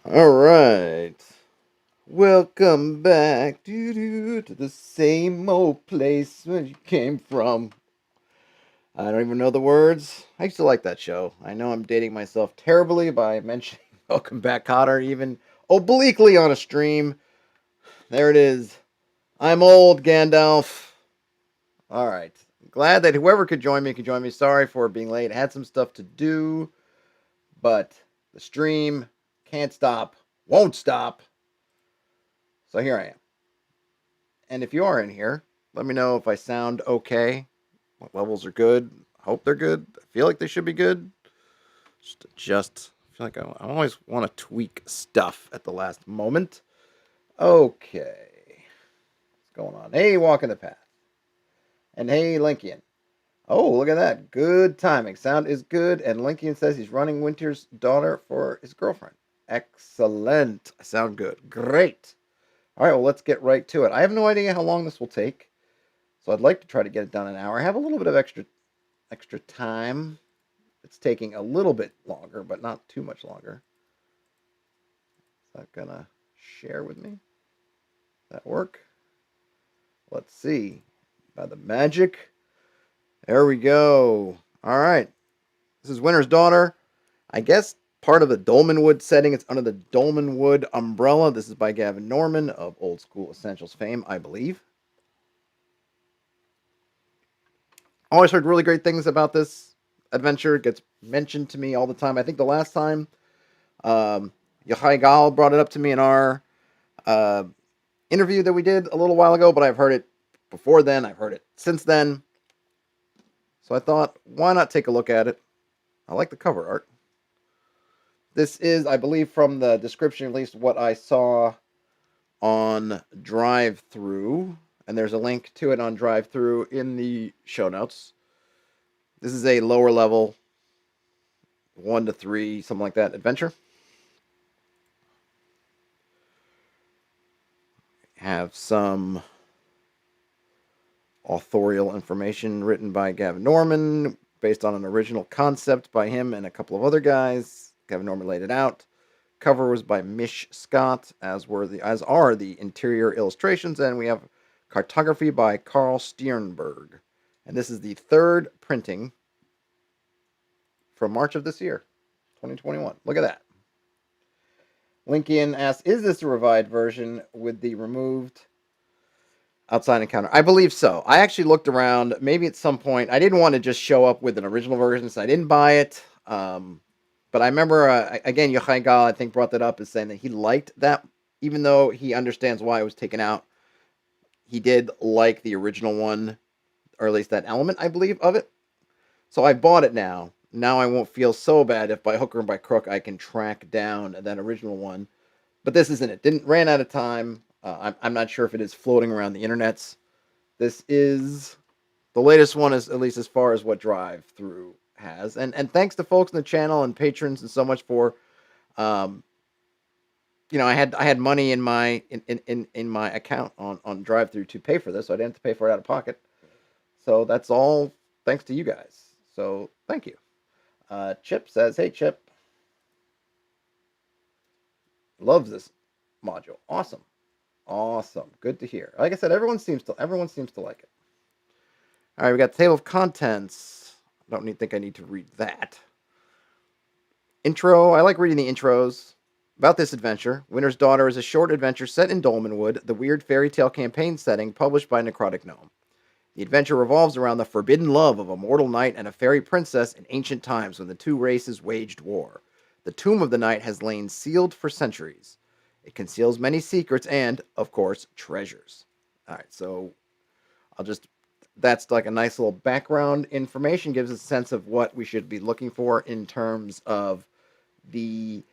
All right. Welcome back to the same old place where you came from. I don't even know the words. I used to like that show. I know I'm dating myself terribly by mentioning Welcome Back Cotter even obliquely on a stream. There it is. I'm old, Gandalf. All right. Glad that whoever could join me could join me. Sorry for being late. Had some stuff to do, but the stream can't stop, won't stop. So here I am. And if you are in here, let me know if I sound okay. What levels are good? I hope they're good. I feel like they should be good. Just adjust. I feel like I always want to tweak stuff at the last moment. Okay. What's going on? Hey, walking the path. And hey, Linkian. Oh, look at that. Good timing. Sound is good. And Linkian says he's running Winter's daughter for his girlfriend. Excellent. Sound good. Great. All right, well, let's get right to it. I have no idea how long this will take. So I'd like to try to get it done in an hour. I have a little bit of extra time. It's taking a little bit longer, but not too much longer. Is that gonna share with me? That work? Let's see. By the magic. There we go. All right. This is Winter's Daughter. I guess part of the Dolman setting. It's under the Dolman umbrella. This is by Gavin Norman of Old School Essentials fame, I believe. Always heard really great things about this adventure. It gets mentioned to me all the time. I think the last time Yochai Gal brought it up to me in our uh, interview that we did a little while ago, but I've heard it before then. I've heard it since then. So I thought, why not take a look at it? I like the cover art. This is, I believe, from the description, at least what I saw on Drive Through, and there's a link to it on Drive Through in the show notes. This is a lower level, 1 to 3, something like that, adventure. Have some authorial information written by Gavin Norman based on an original concept by him and a couple of other guys. Gavin Norman laid it out. Cover was by Mish Scott, as are the interior illustrations, and we have cartography by Carl Sternberg. And this is the third printing from March of this year, 2021. Look at that. Linkian asks, is this a revived version with the removed outside encounter? I believe so. I actually looked around. Maybe at some point, I didn't want to just show up with an original version, so I didn't buy it. But I remember, again, Yochai Gal, I think, brought that up as saying that he liked that, even though he understands why it was taken out. He did like the original one, or at least that element, I believe, of it. So I bought it now. Now I won't feel so bad if by hook or by crook I can track down that original one. But this isn't it. Didn't ran out of time. I'm not sure if it is floating around the internets. This is the latest one, is at least as far as what Drive Through has. And thanks to folks in the channel and patrons and so much for, um, I had money in my in my account on Drive Through to pay for this, so I didn't have to pay for it out of pocket. So that's all thanks to you guys. So thank you. Chip says, "Hey Chip, loves this module. Awesome, awesome, good to hear. Like I said, everyone seems to like it. All right, we got the table of contents. Think I need to read that. Intro. I like reading the intros. About this adventure, Winter's Daughter is a short adventure set in Dolmanwood, the weird fairy tale campaign setting published by Necrotic Gnome. The adventure revolves around the forbidden love of a mortal knight and a fairy princess in ancient times when the two races waged war. The tomb of the knight has lain sealed for centuries. It conceals many secrets and, of course, treasures. All right, so that's like a nice little background information, gives us a sense of what we should be looking for in terms of the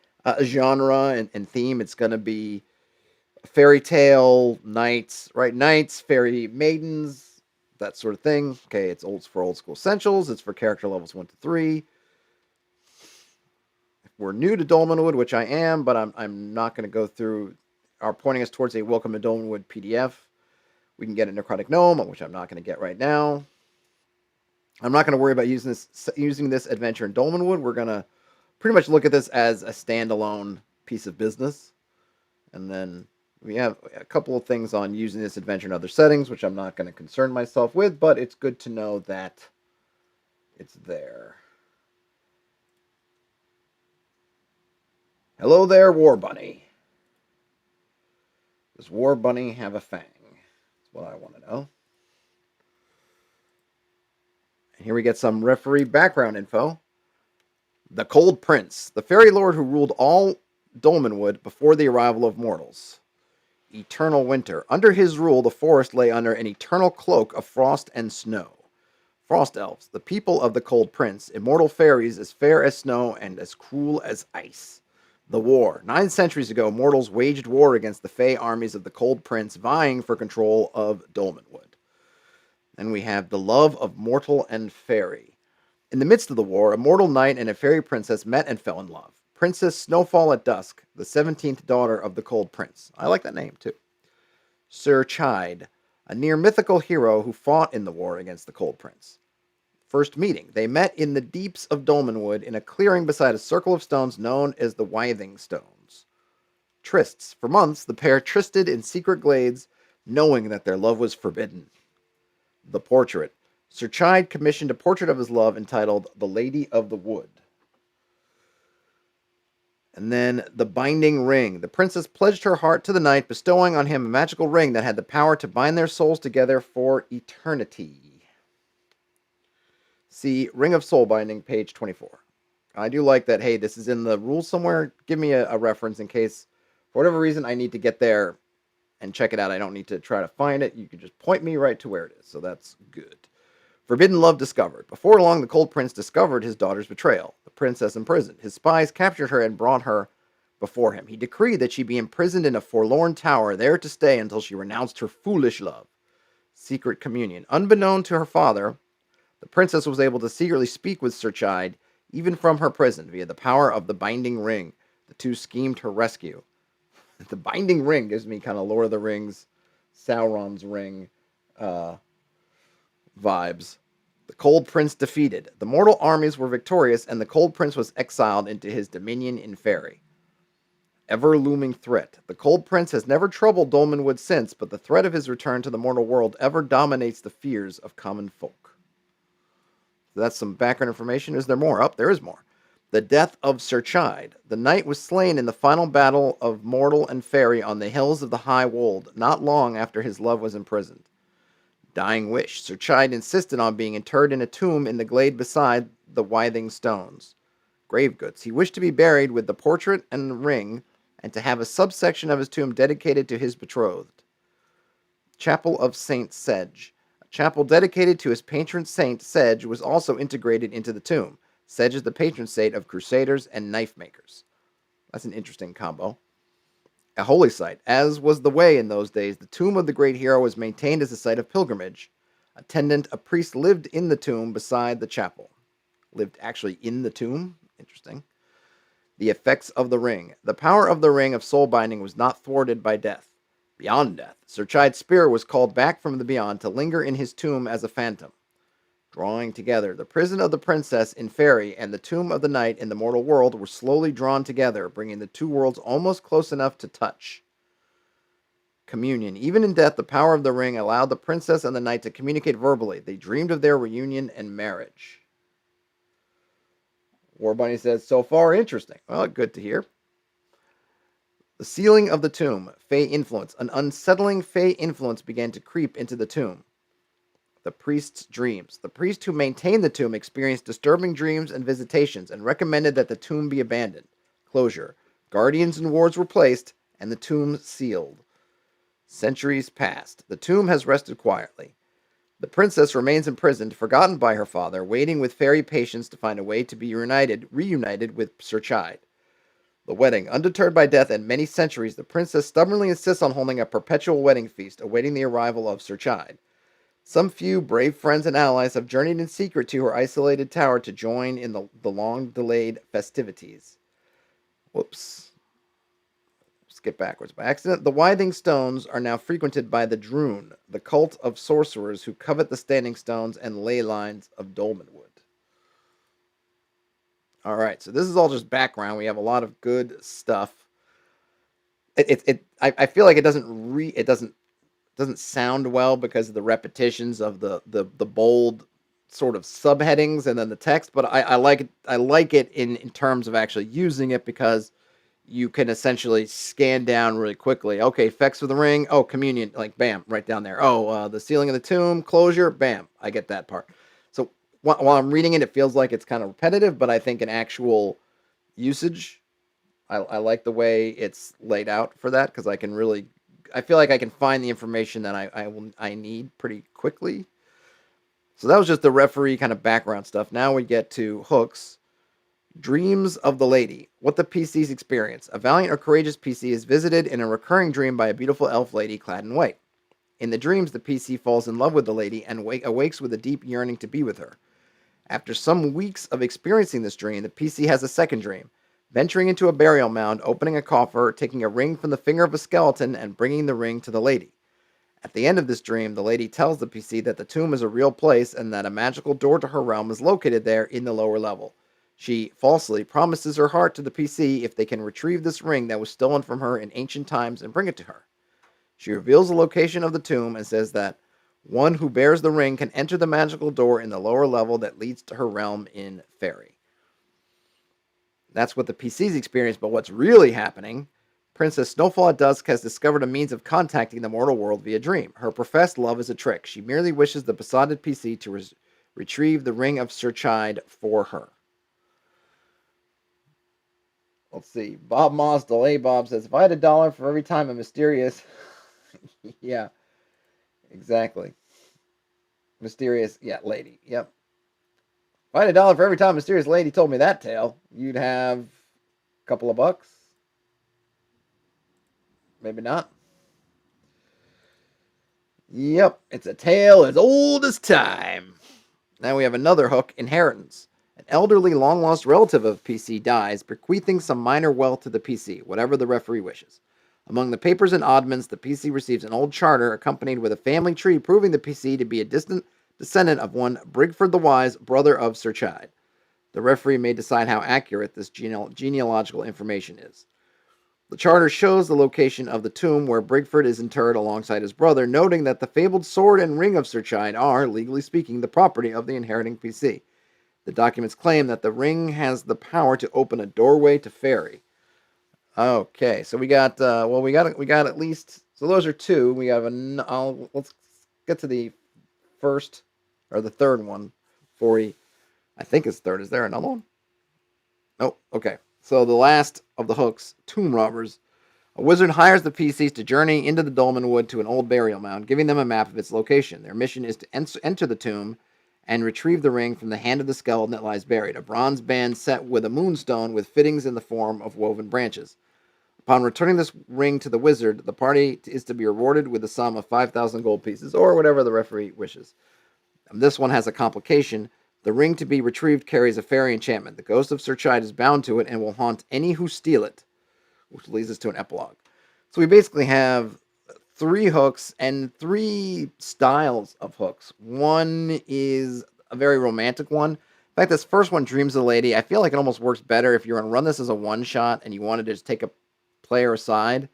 genre and theme. It's going to be fairy tale, knights, right? Knights, fairy maidens, that sort of thing. Okay, it's for old school essentials. It's for character levels 1 to 3. If we're new to Dolmanwood, which I am, but I'm not going to go through, are pointing us towards a Welcome to Dolmanwood PDF. We can get a Necrotic Gnome, which I'm not going to get right now. I'm not going to worry about using this adventure in Dolmanwood. We're going to pretty much look at this as a standalone piece of business. And then we have a couple of things on using this adventure in other settings, which I'm not going to concern myself with, but it's good to know that it's there. Hello there, War Bunny. Does War Bunny have a fang? That's what I want to know. And here we get some referee background info. The Cold Prince, the fairy lord who ruled all Dolmanwood before the arrival of mortals. Eternal winter. Under his rule, the forest lay under an eternal cloak of frost and snow. Frost elves, the people of the Cold Prince, immortal fairies as fair as snow and as cruel as ice. The war. 9 centuries ago, mortals waged war against the Fey armies of the Cold Prince, vying for control of Dolmanwood. Then we have the love of mortal and fairy. In the midst of the war, a mortal knight and a fairy princess met and fell in love. Princess Snowfall at Dusk, the 17th daughter of the Cold Prince. I like that name, too. Sir Chide, a near-mythical hero who fought in the war against the Cold Prince. First meeting. They met in the deeps of Dolmanwood in a clearing beside a circle of stones known as the Withing Stones. Trysts. For months, the pair trysted in secret glades, knowing that their love was forbidden. The portrait. Sir Chide commissioned a portrait of his love entitled The Lady of the Wood. And then the binding ring. The princess pledged her heart to the knight, bestowing on him a magical ring that had the power to bind their souls together for eternity. See Ring of Soul Binding, page 24. I do like that, hey, this is in the rules somewhere. Give me a reference in case, for whatever reason, I need to get there and check it out. I don't need to try to find it. You can just point me right to where it is, so that's good. Forbidden love discovered. Before long, the Cold Prince discovered his daughter's betrayal. The princess imprisoned. His spies captured her and brought her before him. He decreed that she be imprisoned in a forlorn tower, there to stay until she renounced her foolish love. Secret communion. Unbeknown to her father, the princess was able to secretly speak with Sir Chide, even from her prison, via the power of the binding ring. The two schemed her rescue. The binding ring gives me kind of Lord of the Rings, Sauron's ring, vibes. The Cold Prince defeated. The mortal armies were victorious, and the Cold Prince was exiled into his dominion in Fairy. Ever-looming threat. The Cold Prince has never troubled Dolmanwood since, but the threat of his return to the mortal world ever dominates the fears of common folk. So that's some background information. Is there more? Oh, there is more. The death of Sir Chide. The knight was slain in the final battle of mortal and fairy on the hills of the High Wold, not long after his love was imprisoned. Dying wish. Sir Chide insisted on being interred in a tomb in the glade beside the Withing Stones. Grave goods. He wished to be buried with the portrait and ring, and to have a subsection of his tomb dedicated to his betrothed. Chapel of Saint Sedge. A chapel dedicated to his patron saint, Sedge, was also integrated into the tomb. Sedge is the patron saint of crusaders and knife makers. That's an interesting combo. A holy site. As was the way in those days, the tomb of the great hero was maintained as a site of pilgrimage. A priest lived in the tomb beside the chapel. Lived actually in the tomb? Interesting. The effects of the ring. The power of the ring of soul binding was not thwarted by death. Beyond death. Sir Chide's spirit was called back from the beyond to linger in his tomb as a phantom. Drawing together. The prison of the princess in Fairy and the tomb of the knight in the mortal world were slowly drawn together, bringing the two worlds almost close enough to touch. Communion. Even in death, the power of the ring allowed the princess and the knight to communicate verbally. They dreamed of their reunion and marriage. War Bunny says, so far interesting. Well, good to hear. The sealing of the tomb. Fey influence. An unsettling Fey influence began to creep into the tomb. The priest's dreams. The priest who maintained the tomb experienced disturbing dreams and visitations and recommended that the tomb be abandoned. Closure. Guardians and wards were placed, and the tomb sealed. Centuries passed. The tomb has rested quietly. The princess remains imprisoned, forgotten by her father, waiting with fairy patience to find a way to be reunited with Sir Chide. The wedding. Undeterred by death and many centuries, the princess stubbornly insists on holding a perpetual wedding feast, awaiting the arrival of Sir Chide. Some few brave friends and allies have journeyed in secret to her isolated tower to join in the long-delayed festivities. Whoops. Skip backwards by accident. The Withing Stones are now frequented by the Droon, the cult of sorcerers who covet the standing stones and ley lines of Dolmanwood. Alright, so this is all just background. We have a lot of good stuff. I feel like it doesn't sound well because of the repetitions of the bold sort of subheadings and then the text, but I like it. I like it in terms of actually using it because you can essentially scan down really quickly. Okay, effects of the ring. Oh, communion. Like, bam, right down there. Oh, the sealing of the tomb, closure. Bam, I get that part. So while I'm reading it, it feels like it's kind of repetitive, but I think in actual usage, I like the way it's laid out for that because I feel like I can find the information that I need pretty quickly. So that was just the referee kind of background stuff. Now we get to hooks. Dreams of the Lady. What the PCs experience. A valiant or courageous PC is visited in a recurring dream by a beautiful elf lady clad in white. In the dreams, the PC falls in love with the lady and awakes with a deep yearning to be with her. After some weeks of experiencing this dream, the PC has a second dream, venturing into a burial mound, opening a coffer, taking a ring from the finger of a skeleton, and bringing the ring to the lady. At the end of this dream, the lady tells the PC that the tomb is a real place and that a magical door to her realm is located there in the lower level. She falsely promises her heart to the PC if they can retrieve this ring that was stolen from her in ancient times and bring it to her. She reveals the location of the tomb and says that one who bears the ring can enter the magical door in the lower level that leads to her realm in Ferry. That's what the PCs experience, but what's really happening? Princess Snowfall at Dusk has discovered a means of contacting the mortal world via dream. Her professed love is a trick. She merely wishes the besotted PC to retrieve the ring of Sir Chide for her. Let's see. Bob Moss, Delay Bob says, if I had $1 for every time a mysterious... yeah, exactly. Mysterious, yeah, lady. Yep. If I had $1 for every time a mysterious lady told me that tale, you'd have a couple of bucks. Maybe not. Yep, it's a tale as old as time. Now we have another hook, inheritance. An elderly, long-lost relative of PC dies, bequeathing some minor wealth to the PC, whatever the referee wishes. Among the papers and oddments, the PC receives an old charter accompanied with a family tree proving the PC to be a distant descendant of one Brigford the Wise, brother of Sir Chide. The referee may decide how accurate this genealogical information is. The charter shows the location of the tomb where Brigford is interred alongside his brother, noting that the fabled sword and ring of Sir Chide are, legally speaking, the property of the inheriting PC. The documents claim that the ring has the power to open a doorway to Ferry. Okay, so we got at least, so those are two. We have let's get to the first or the third one. I think it's third. Is there another one? Oh, okay. So the last of the hooks, tomb robbers. A wizard hires the PCs to journey into the Dolman Wood to an old burial mound, giving them a map of its location. Their mission is to enter the tomb and retrieve the ring from the hand of the skeleton that lies buried, a bronze band set with a moonstone with fittings in the form of woven branches. Upon returning this ring to the wizard, the party is to be rewarded with a sum of 5,000 gold pieces, or whatever the referee wishes. This one has a complication. The ring to be retrieved carries a fairy enchantment. The ghost of Sir Chide is bound to it and will haunt any who steal it, which leads us to an epilogue. So we basically have 3 hooks and 3 styles of hooks. One is a very romantic one. In fact, this first one, Dreams of the Lady, I feel like it almost works better if you're going to run this as a one-shot and you wanted to just take a player aside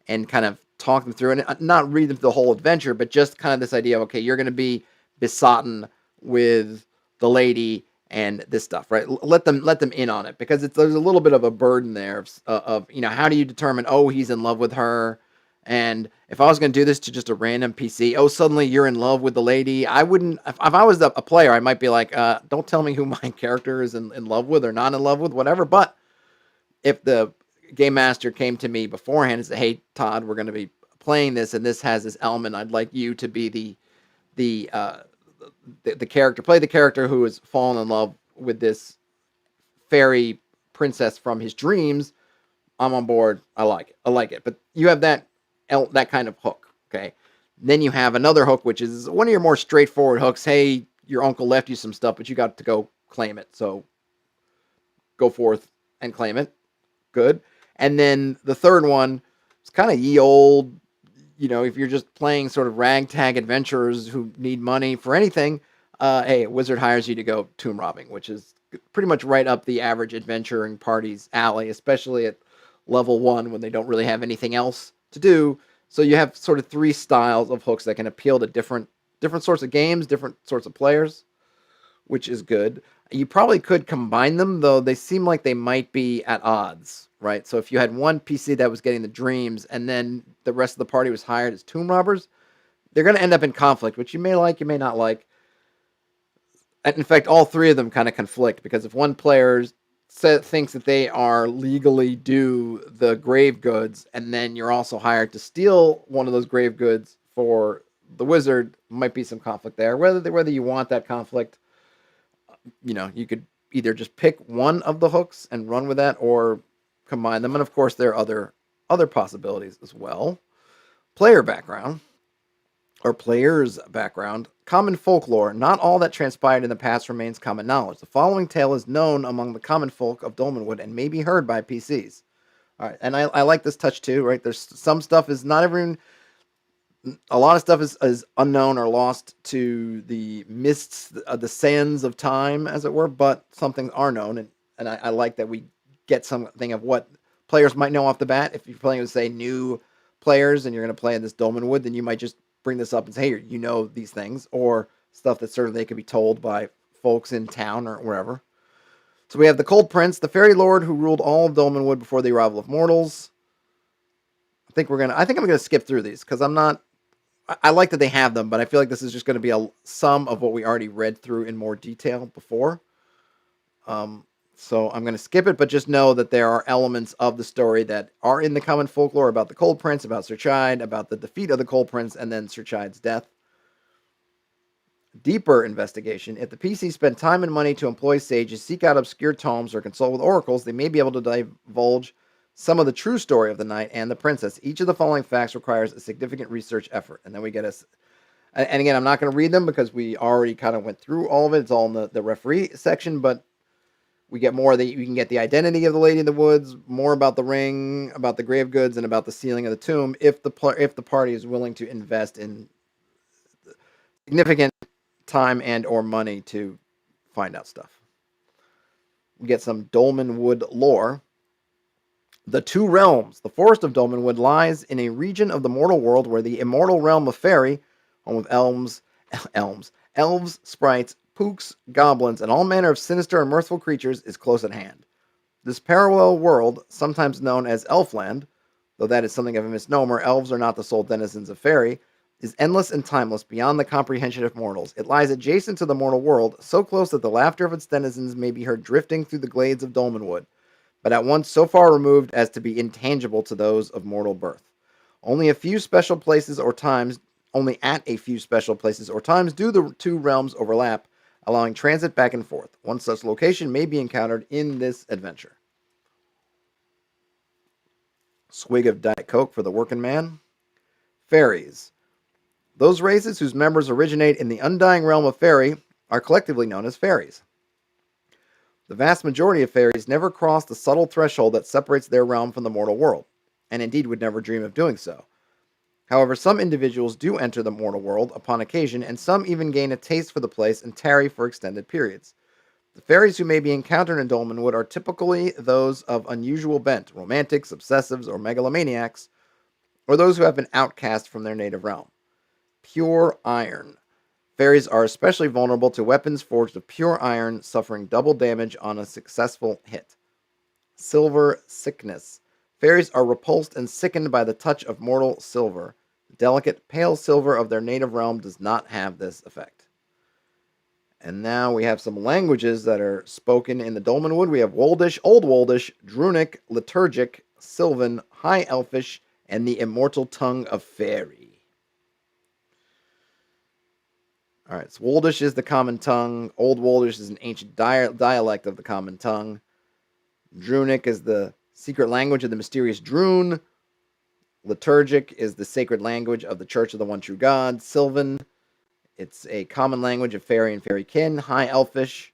and kind of talk them through, and not read them the whole adventure, but just kind of this idea of, okay, you're going to be besotten with the lady and this stuff, right? Let them in on it, because there's a little bit of a burden there of how do you determine, oh, he's in love with her, and if I was going to do this to just a random PC, oh, suddenly you're in love with the lady. I wouldn't, if I was a player, I might be like, don't tell me who my character is in love with or not in love with, whatever. But if the game master came to me beforehand and said, hey, Todd, we're going to be playing this, and this has this element, I'd like you to be the character, play the character who has fallen in love with this fairy princess from his dreams, I'm on board. I like it. But you have that kind of hook, okay? Then you have another hook, which is one of your more straightforward hooks. Hey, your uncle left you some stuff, but you got to go claim it. So go forth and claim it. Good. And then the third one is kind of ye old, if you're just playing sort of ragtag adventurers who need money for anything, hey, a wizard hires you to go tomb robbing, which is pretty much right up the average adventuring party's alley, especially at level 1 when they don't really have anything else to do. So you have sort of 3 styles of hooks that can appeal to different sorts of games, different sorts of players, which is good. You probably could combine them, though they seem like they might be at odds, right? So if you had one PC that was getting the dreams and then the rest of the party was hired as tomb robbers, they're going to end up in conflict, which you may like, you may not like. In fact, all 3 of them kind of conflict, because if one player thinks that they are legally due the grave goods, and then you're also hired to steal one of those grave goods for the wizard, might be some conflict there. Whether you want that conflict, you could either just pick one of the hooks and run with that, or combine them. And of course, there are other possibilities as well. Player background, or player's background. Common folklore. Not all that transpired in the past remains common knowledge. The following tale is known among the common folk of Dolmanwood and may be heard by PCs. All right, and I like this touch too, right? There's some stuff is not everyone. A lot of stuff is unknown or lost to the mists, the sands of time, as it were, but some things are known, and I like that we get something of what players might know off the bat. If you're playing with, say, new players and you're going to play in this Dolmanwood, then you might just bring this up and say, hey, you know these things, or stuff that sort of they could be told by folks in town or wherever. So we have the Cold Prince, the fairy lord who ruled all of Dolmanwood before the arrival of mortals. I think I'm gonna skip through these because I like that they have them, but I feel like this is just going to be some of what we already read through in more detail before. So I'm going to skip it, but just know that there are elements of the story that are in the common folklore about the Cold Prince, about Sir Chide, about the defeat of the Cold Prince, and then Sir Chide's death. Deeper investigation. If the PC spend time and money to employ sages, seek out obscure tomes, or consult with oracles, they may be able to divulge some of the true story of the knight and the princess. Each of the following facts requires a significant research effort. And then we get and again, I'm not going to read them because we already kind of went through all of it. It's all in the referee section, but we get more that you can get the identity of the Lady in the Woods, more about the ring, about the grave goods, and about the sealing of the tomb, if the party is willing to invest in significant time and or money to find out stuff. We get some Dolmanwood lore. The Two Realms. The forest of Dolmanwood lies in a region of the mortal world where the immortal realm of Fairy, home of elves, sprites, pooks, goblins, and all manner of sinister and mirthful creatures, is close at hand. This parallel world, sometimes known as Elfland, though that is something of a misnomer, elves are not the sole denizens of Fairy, is endless and timeless beyond the comprehension of mortals. It lies adjacent to the mortal world, so close that the laughter of its denizens may be heard drifting through the glades of Dolmanwood, but at once so far removed as to be intangible to those of mortal birth. Only at a few special places or times do the two realms overlap, allowing transit back and forth. One such location may be encountered in this adventure. Swig of Diet Coke for the working man. Fairies. Those races whose members originate in the undying realm of Fairy are collectively known as Fairies. The vast majority of Fairies never cross the subtle threshold that separates their realm from the mortal world, and indeed would never dream of doing so. However, some individuals do enter the mortal world upon occasion, and some even gain a taste for the place and tarry for extended periods. The fairies who may be encountered in Dolmanwood are typically those of unusual bent, romantics, obsessives, or megalomaniacs, or those who have been outcast from their native realm. Pure iron. Fairies are especially vulnerable to weapons forged of pure iron, suffering double damage on a successful hit. Silver sickness. Fairies are repulsed and sickened by the touch of mortal silver. The delicate, pale silver of their native realm does not have this effect. And now we have some languages that are spoken in the Dolmanwood. We have Woldish, Old Woldish, Drunic, Liturgic, Sylvan, High Elfish, and the immortal tongue of Fairy. All right, so Woldish is the common tongue. Old Woldish is an ancient dialect of the common tongue. Drunic is the secret language of the mysterious Drune. Liturgic is the sacred language of the Church of the One True God. Sylvan, it's a common language of Fairy and Fairy kin. High Elfish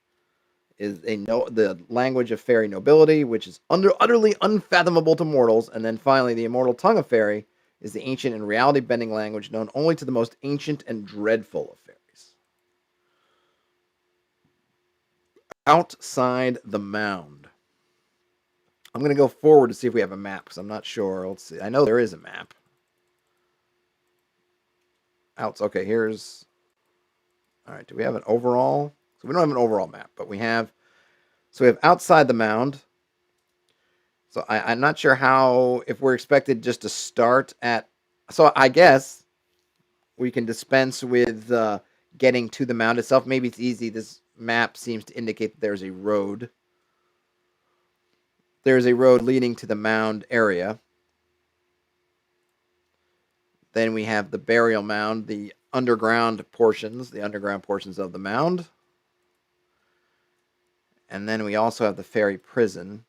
is the language of Fairy nobility, which is utterly unfathomable to mortals. And then finally, the immortal tongue of Fairy is the ancient and reality-bending language known only to the most ancient and dreadful of fairies. Outside the Mound. I'm going to go forward to see if we have a map, because I'm not sure. Let's see. I know there is a map. Okay, here's... All right, do we have an overall? So we don't have an overall map, but we have... So we have outside the mound. So I'm not sure how... If we're expected just to start at... So I guess we can dispense with getting to the mound itself. Maybe it's easy. This map seems to indicate that there's a road. There's a road leading to the mound area. Then we have the burial mound, the underground portions of the mound. And then we also have the Ferry Prison,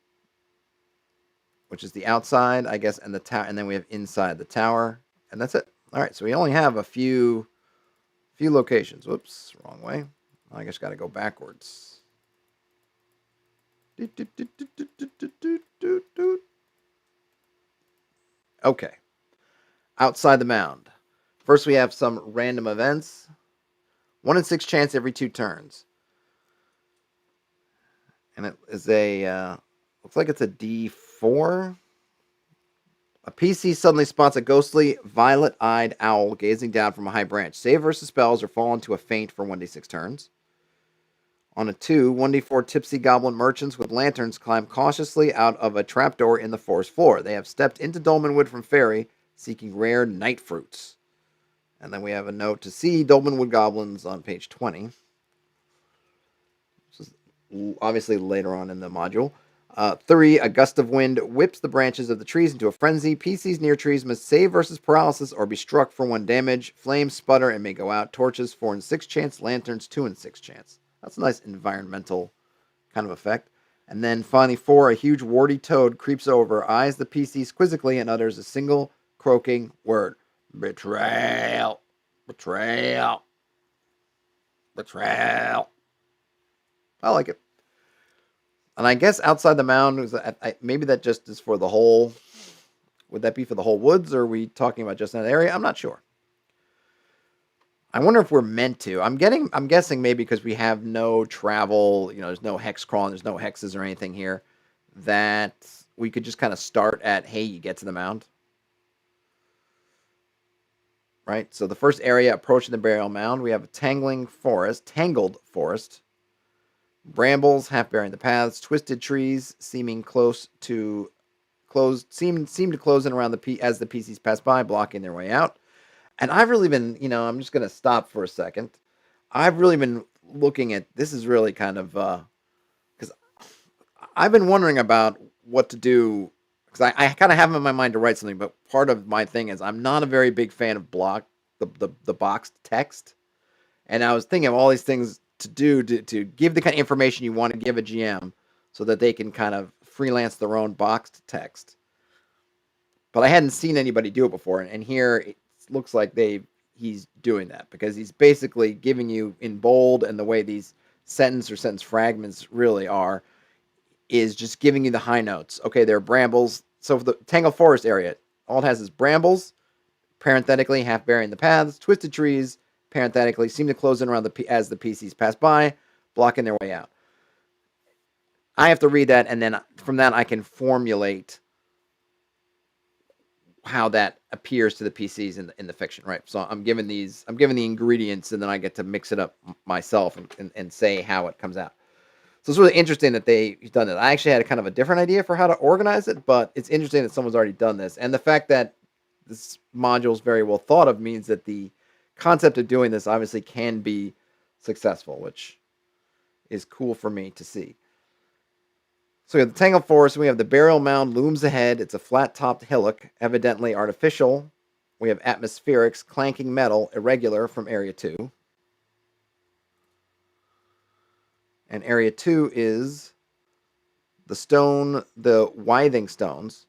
which is the outside, I guess, and the tower. And then we have inside the tower, and that's it. All right, so we only have a few locations. Whoops, wrong way. I guess got to go backwards. Okay. Outside the mound. First, we have some random events. 1 in 6 chance every 2 turns. And it is a, looks like it's a D4. A PC suddenly spots a ghostly, violet-eyed owl gazing down from a high branch. Save versus spells or fall into a faint for 1d6 turns. On a 2, 1d4 tipsy goblin merchants with lanterns climb cautiously out of a trapdoor in the forest floor. They have stepped into Dolman Wood from Ferry, seeking rare night fruits. And then we have a note to see Dolman Wood Goblins on page 20. This is obviously later on in the module. 3, a gust of wind whips the branches of the trees into a frenzy. PCs near trees must save versus paralysis or be struck for 1 damage. Flames sputter and may go out. Torches 4 in 6 chance. Lanterns 2 in 6 chance. That's a nice environmental kind of effect. And then finally 4, a huge warty toad creeps over, eyes the PCs quizzically, and utters a single croaking word. Betrayal. Betrayal. Betrayal. I like it. And I guess outside the mound, maybe that just is for the whole... Would that be for the whole woods, or are we talking about just that area? I'm not sure. I wonder if we're meant to. I'm guessing maybe because we have no travel, there's no hex crawling, there's no hexes or anything here, that we could just kind of start at, hey, you get to the mound. Right? So the first area approaching the burial mound, we have a tangled forest. Brambles half bearing the paths, twisted trees seeming to close in around as the PCs pass by, blocking their way out. And I've really been, I'm just going to stop for a second. I've really been looking at, this is really kind of, because I've been wondering about what to do, because I kind of have in my mind to write something, but part of my thing is I'm not a very big fan of the boxed text. And I was thinking of all these things to do to give the kind of information you want to give a GM so that they can kind of freelance their own boxed text. But I hadn't seen anybody do it before, and here it looks like he's doing that, because he's basically giving you in bold, and the way these sentence fragments really are is just giving you the high notes. Okay, there are brambles. So for the Tangled Forest area, all it has is brambles, parenthetically, half bearing the paths, twisted trees, parenthetically, seem to close in around as the PCs pass by, blocking their way out. I have to read that, and then from that I can formulate how that appears to the PCs in the fiction, right? So I'm given the ingredients, and then I get to mix it up myself and say how it comes out. So it's really interesting that they've done it. I actually had kind of a different idea for how to organize it, but it's interesting that someone's already done this. And the fact that this module is very well thought of means that the concept of doing this obviously can be successful, which is cool for me to see. So we have the Tangled Forest, we have the burial mound looms ahead. It's a flat-topped hillock, evidently artificial. We have atmospherics, clanking metal, irregular from Area 2. And Area 2 is the withing stones,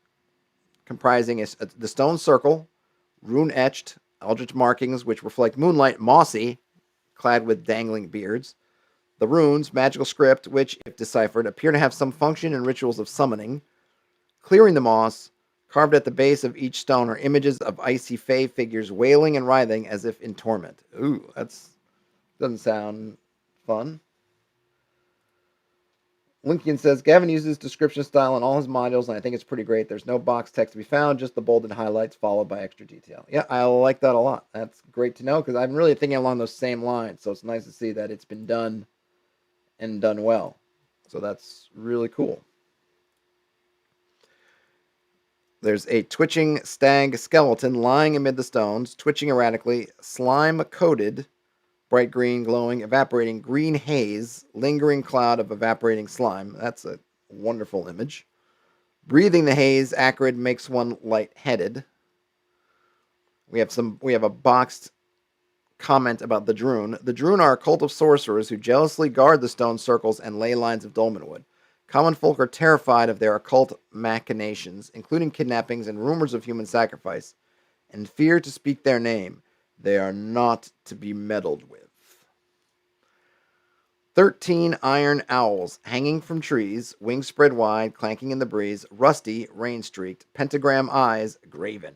comprising the stone circle, rune-etched, eldritch markings which reflect moonlight, mossy, clad with dangling beards. The runes, magical script, which, if deciphered, appear to have some function in rituals of summoning. Clearing the moss, carved at the base of each stone, are images of icy fey figures wailing and writhing as if in torment. Ooh, doesn't sound fun. Lincoln says, Gavin uses description style in all his modules, and I think it's pretty great. There's no box text to be found, just the bolded highlights followed by extra detail. Yeah, I like that a lot. That's great to know, because I'm really thinking along those same lines, so it's nice to see that it's been done and done well. So that's really cool. There's a twitching stag skeleton lying amid the stones, twitching erratically, slime-coated, bright green, glowing, evaporating green haze, lingering cloud of evaporating slime. That's a wonderful image. Breathing the haze, acrid, makes one lightheaded. We have a boxed comment about the Droon. The Droon are a cult of sorcerers who jealously guard the stone circles and ley lines of Dolman Wood. Common folk are terrified of their occult machinations, including kidnappings and rumors of human sacrifice, and fear to speak their name. They are not to be meddled with. 13 iron owls hanging from trees, wings spread wide, clanking in the breeze, rusty, rain-streaked, pentagram eyes, graven.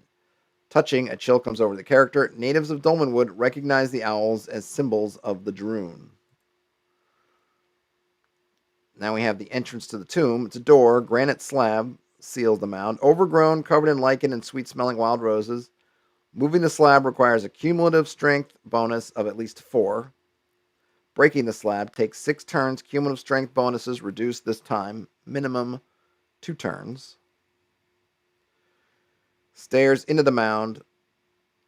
Touching, a chill comes over the character. Natives of Dolman Wood recognize the owls as symbols of the Droon. Now we have the entrance to the tomb. It's a door, granite slab seals the mound, overgrown, covered in lichen and sweet-smelling wild roses. Moving the slab requires a cumulative strength bonus of at least 4. Breaking the slab takes 6 turns. Cumulative strength bonuses reduced this time. Minimum 2 turns. Stairs into the mound.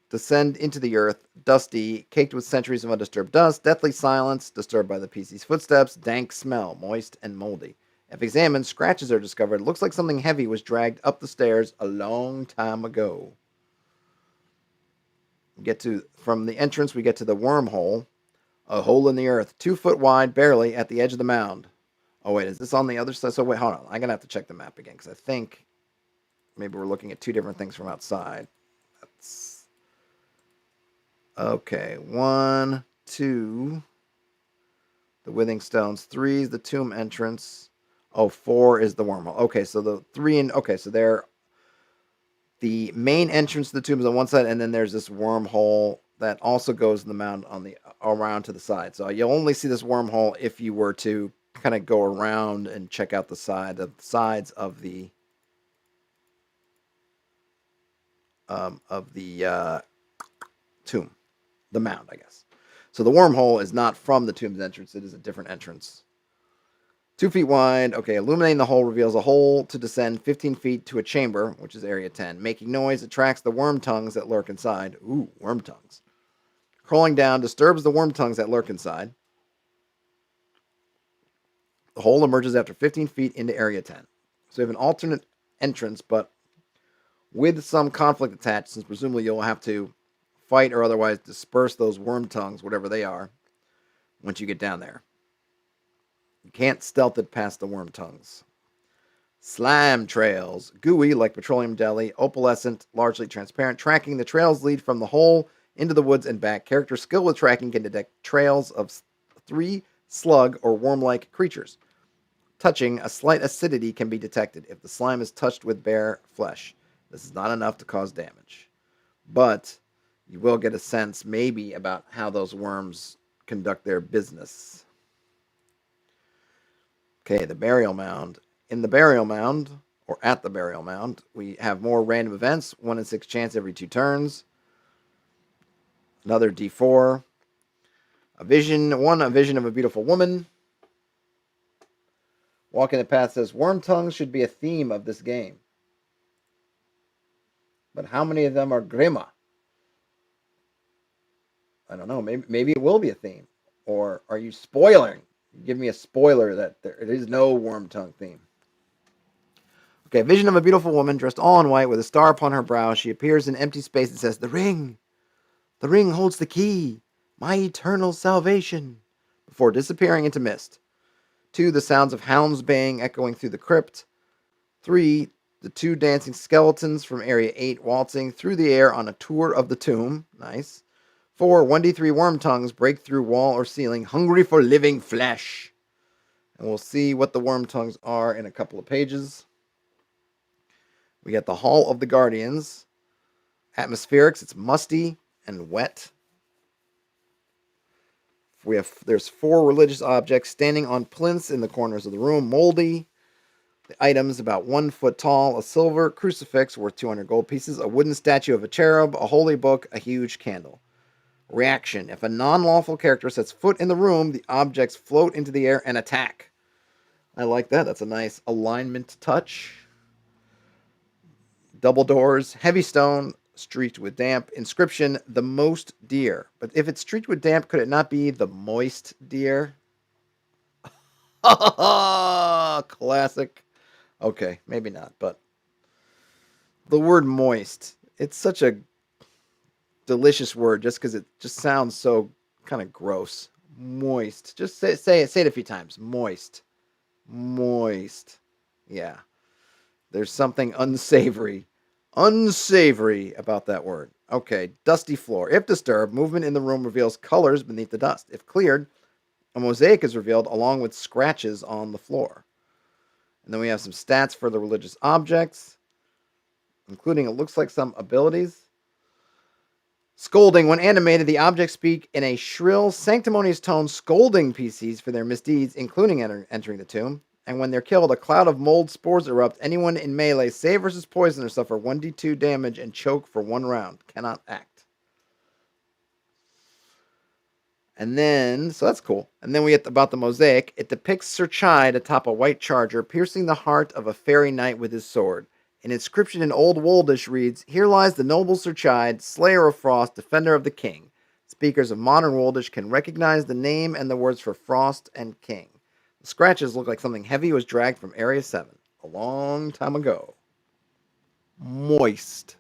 Descend into the earth. Dusty, caked with centuries of undisturbed dust. Deathly silence, disturbed by the PC's footsteps. Dank smell, moist and moldy. If examined, scratches are discovered. It looks like something heavy was dragged up the stairs a long time ago. From the entrance, we get to the wormhole. A hole in the earth, 2 foot wide, barely, at the edge of the mound. Oh, wait, is this on the other side? So, wait, hold on. I'm going to have to check the map again, because I think maybe we're looking at 2 different things from outside. That's... Okay, 1, 2. The Withing Stones. 3 is the tomb entrance. Oh, 4 is the wormhole. Okay, so the 3 and... Okay, so they're... The main entrance to the tomb is on one side, and then there's this wormhole that also goes in the mound on the around to the side. So you'll only see this wormhole if you were to kind of go around and check out the sides of the tomb, the mound, I guess. So the wormhole is not from the tomb's entrance; it is a different entrance. 2 feet wide. Okay, illuminating the hole reveals a hole to descend 15 feet to a chamber, which is area 10. Making noise attracts the worm tongues that lurk inside. Ooh, worm tongues. Crawling down disturbs the worm tongues that lurk inside. The hole emerges after 15 feet into area 10. So we have an alternate entrance, but with some conflict attached, since presumably you'll have to fight or otherwise disperse those worm tongues, whatever they are, once you get down there. You can't stealth it past the worm tongues. Slime trails. Gooey like petroleum jelly, opalescent, largely transparent. Tracking, the trails lead from the hole into the woods and back. Character skill with tracking can detect trails of 3 slug or worm-like creatures. Touching, a slight acidity can be detected if the slime is touched with bare flesh. This is not enough to cause damage, but you will get a sense maybe about how those worms conduct their business. Okay, the burial mound. In the burial mound, or at the burial mound, we have more random events. 1 in 6 chance every 2 turns. Another D4. A vision of a beautiful woman. Walking the Path says, worm tongues should be a theme of this game. But how many of them are Grima? I don't know. Maybe it will be a theme. Or are you spoiling? Give me a spoiler that there is no worm tongue theme. Okay, vision of a beautiful woman dressed all in white with a star upon her brow. She appears in empty space and says, The ring holds the key. My eternal salvation. Before disappearing into mist. 2, the sounds of hounds baying echoing through the crypt. 3, the 2 dancing skeletons from Area 8 waltzing through the air on a tour of the tomb. Nice. 4, 1d3 worm tongues break through wall or ceiling, hungry for living flesh. And we'll see what the worm tongues are in a couple of pages. We got the Hall of the Guardians. Atmospherics, it's musty and wet. There's 4 religious objects standing on plinths in the corners of the room, moldy. The items about 1 foot tall, a silver crucifix worth 200 gold pieces, a wooden statue of a cherub, a holy book, a huge candle. Reaction. If a non-lawful character sets foot in the room, the objects float into the air and attack. I like that. That's a nice alignment touch. Double doors, heavy stone, streaked with damp. Inscription, the most dear. But if it's streaked with damp, could it not be the moist dear? Classic. Okay, maybe not, but the word moist, it's such a delicious word just because it just sounds so kind of gross. Moist. Just say it a few times. Moist. Moist. Yeah. There's something unsavory about that word. Okay, dusty floor. If disturbed, movement in the room reveals colors beneath the dust. If cleared, a mosaic is revealed along with scratches on the floor. And then we have some stats for the religious objects, including, it looks like, some abilities. Scolding. When animated, the objects speak in a shrill, sanctimonious tone, scolding PCs for their misdeeds, including entering the tomb. And when they're killed, a cloud of mold spores erupt. Anyone in melee, save versus poison, or suffer 1d2 damage and choke for 1 round. Cannot act. And then, so that's cool. And then we get about the mosaic. It depicts Sir Chide atop a white charger, piercing the heart of a fairy knight with his sword. An inscription in Old Woldish reads, "Here lies the noble Sir Chide, slayer of frost, defender of the king." Speakers of modern Woldish can recognize the name and the words for frost and king. The scratches look like something heavy was dragged from Area 7 a long time ago. Moist.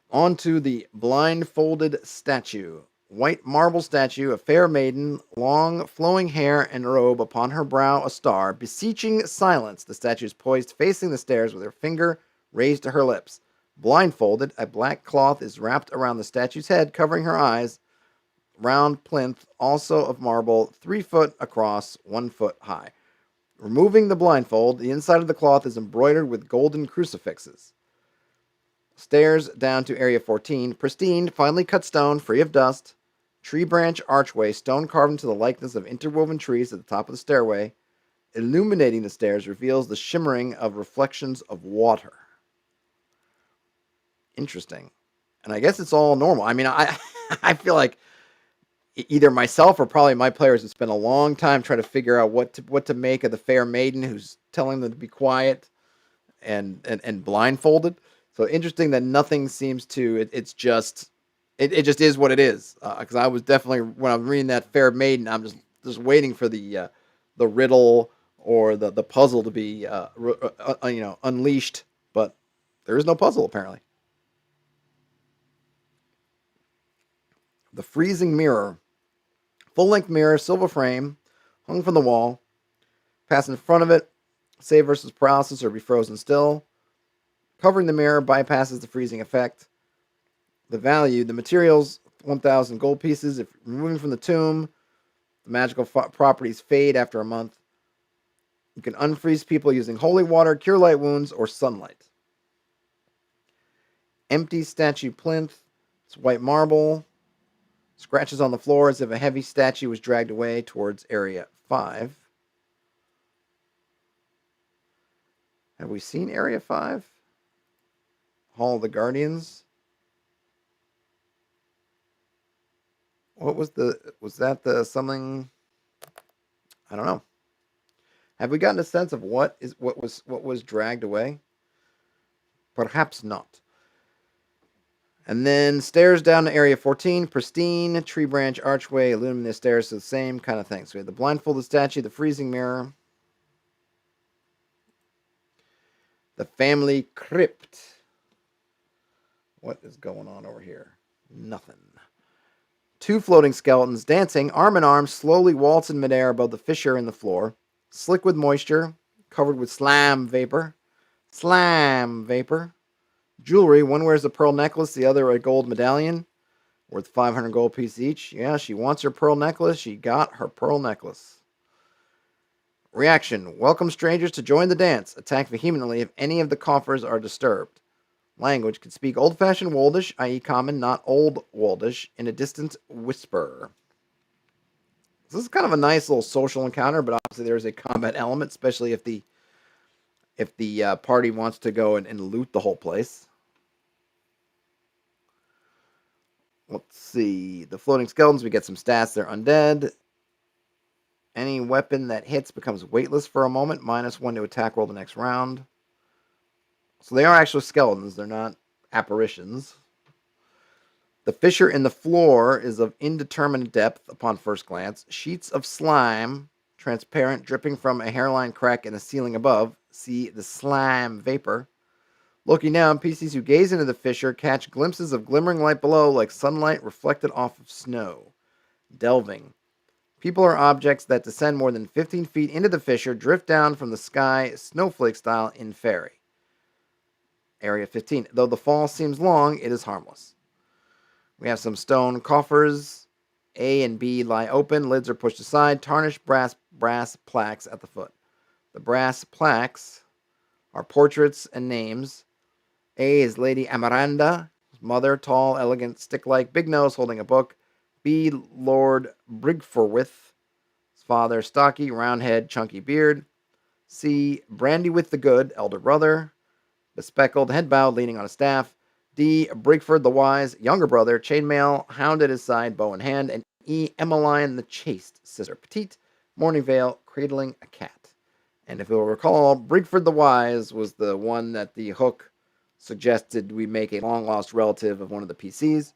Onto the blindfolded statue. White marble statue, a fair maiden, long flowing hair and robe, upon her brow a star, beseeching silence. The statue is poised facing the stairs with her finger raised to her lips. Blindfolded, a black cloth is wrapped around the statue's head, covering her eyes. Round plinth, also of marble, 3 foot across, 1 foot high. Removing the blindfold, the inside of the cloth is embroidered with golden crucifixes. Stairs down to Area 14. Pristine, finely cut stone, free of dust. Tree branch archway, stone carved into the likeness of interwoven trees at the top of the stairway. Illuminating the stairs reveals the shimmering of reflections of water. Interesting. And I guess it's all normal. I mean, I feel like either myself or probably my players have spent a long time trying to figure out what to make of the fair maiden who's telling them to be quiet and blindfolded. So interesting that nothing seems to. It just is what it is. Because I was definitely, when I was reading that fair maiden, I'm just waiting for the riddle or the puzzle to be unleashed. But there is no puzzle apparently. The freezing mirror, full-length mirror, silver frame, hung from the wall. Pass in front of it, save versus paralysis or be frozen still. Covering the mirror bypasses the freezing effect. The value, the materials, 1,000 gold pieces. If removing from the tomb, the magical properties fade after a month. You can unfreeze people using holy water, cure light wounds, or sunlight. Empty statue plinth. It's white marble. Scratches on the floor as if a heavy statue was dragged away towards Area 5. Have we seen Area 5? Hall of the Guardians. What was that something? I don't know. Have we gotten a sense of what was dragged away? Perhaps not. And then stairs down to Area 14, pristine, tree branch archway, illuminating the stairs, so the same kind of thing. So we have the blindfolded statue, the freezing mirror, the Family Crypt. What is going on over here? Nothing. 2 floating skeletons dancing, arm in arm, slowly waltz in midair above the fissure in the floor. Slick with moisture, covered with slime vapor. Slime vapor. Jewelry, one wears a pearl necklace, the other a gold medallion, worth 500 gold pieces each. Yeah, she wants her pearl necklace. She got her pearl necklace. Reaction. Welcome strangers to join the dance. Attack vehemently if any of the coffers are disturbed. Language could speak old-fashioned Woldish, i.e. common, not Old Woldish, in a distant whisper. So this is kind of a nice little social encounter, but obviously there's a combat element, especially if the party wants to go and loot the whole place. Let's see. The floating skeletons, we get some stats. They're undead. Any weapon that hits becomes weightless for a moment, -1 to attack roll the next round. So they are actual skeletons. They're not apparitions. The fissure in the floor is of indeterminate depth upon first glance. Sheets of slime, transparent, dripping from a hairline crack in the ceiling above. See the slime vapor. Looking down, PCs who gaze into the fissure catch glimpses of glimmering light below like sunlight reflected off of snow. Delving. People or objects that descend more than 15 feet into the fissure drift down from the sky snowflake style in Ferry. Area 15. Though the fall seems long, it is harmless. We have some stone coffers. A and B lie open. Lids are pushed aside. Tarnished brass plaques at the foot. The brass plaques are portraits and names. A is Lady Amaranda, mother, tall, elegant, stick-like, big nose, holding a book. B, Lord Brigforwith, father, stocky, round head, chunky beard. C, Brandy with the Good, elder brother, bespectacled, head bowed, leaning on a staff. D, Brigford the Wise, younger brother, chainmail, hound at his side, bow in hand. And E, Emmeline the Chaste, sister, petite, mourning veil, cradling a cat. And if you'll recall, Brigford the Wise was the one that the hook suggested we make a long-lost relative of one of the PCs.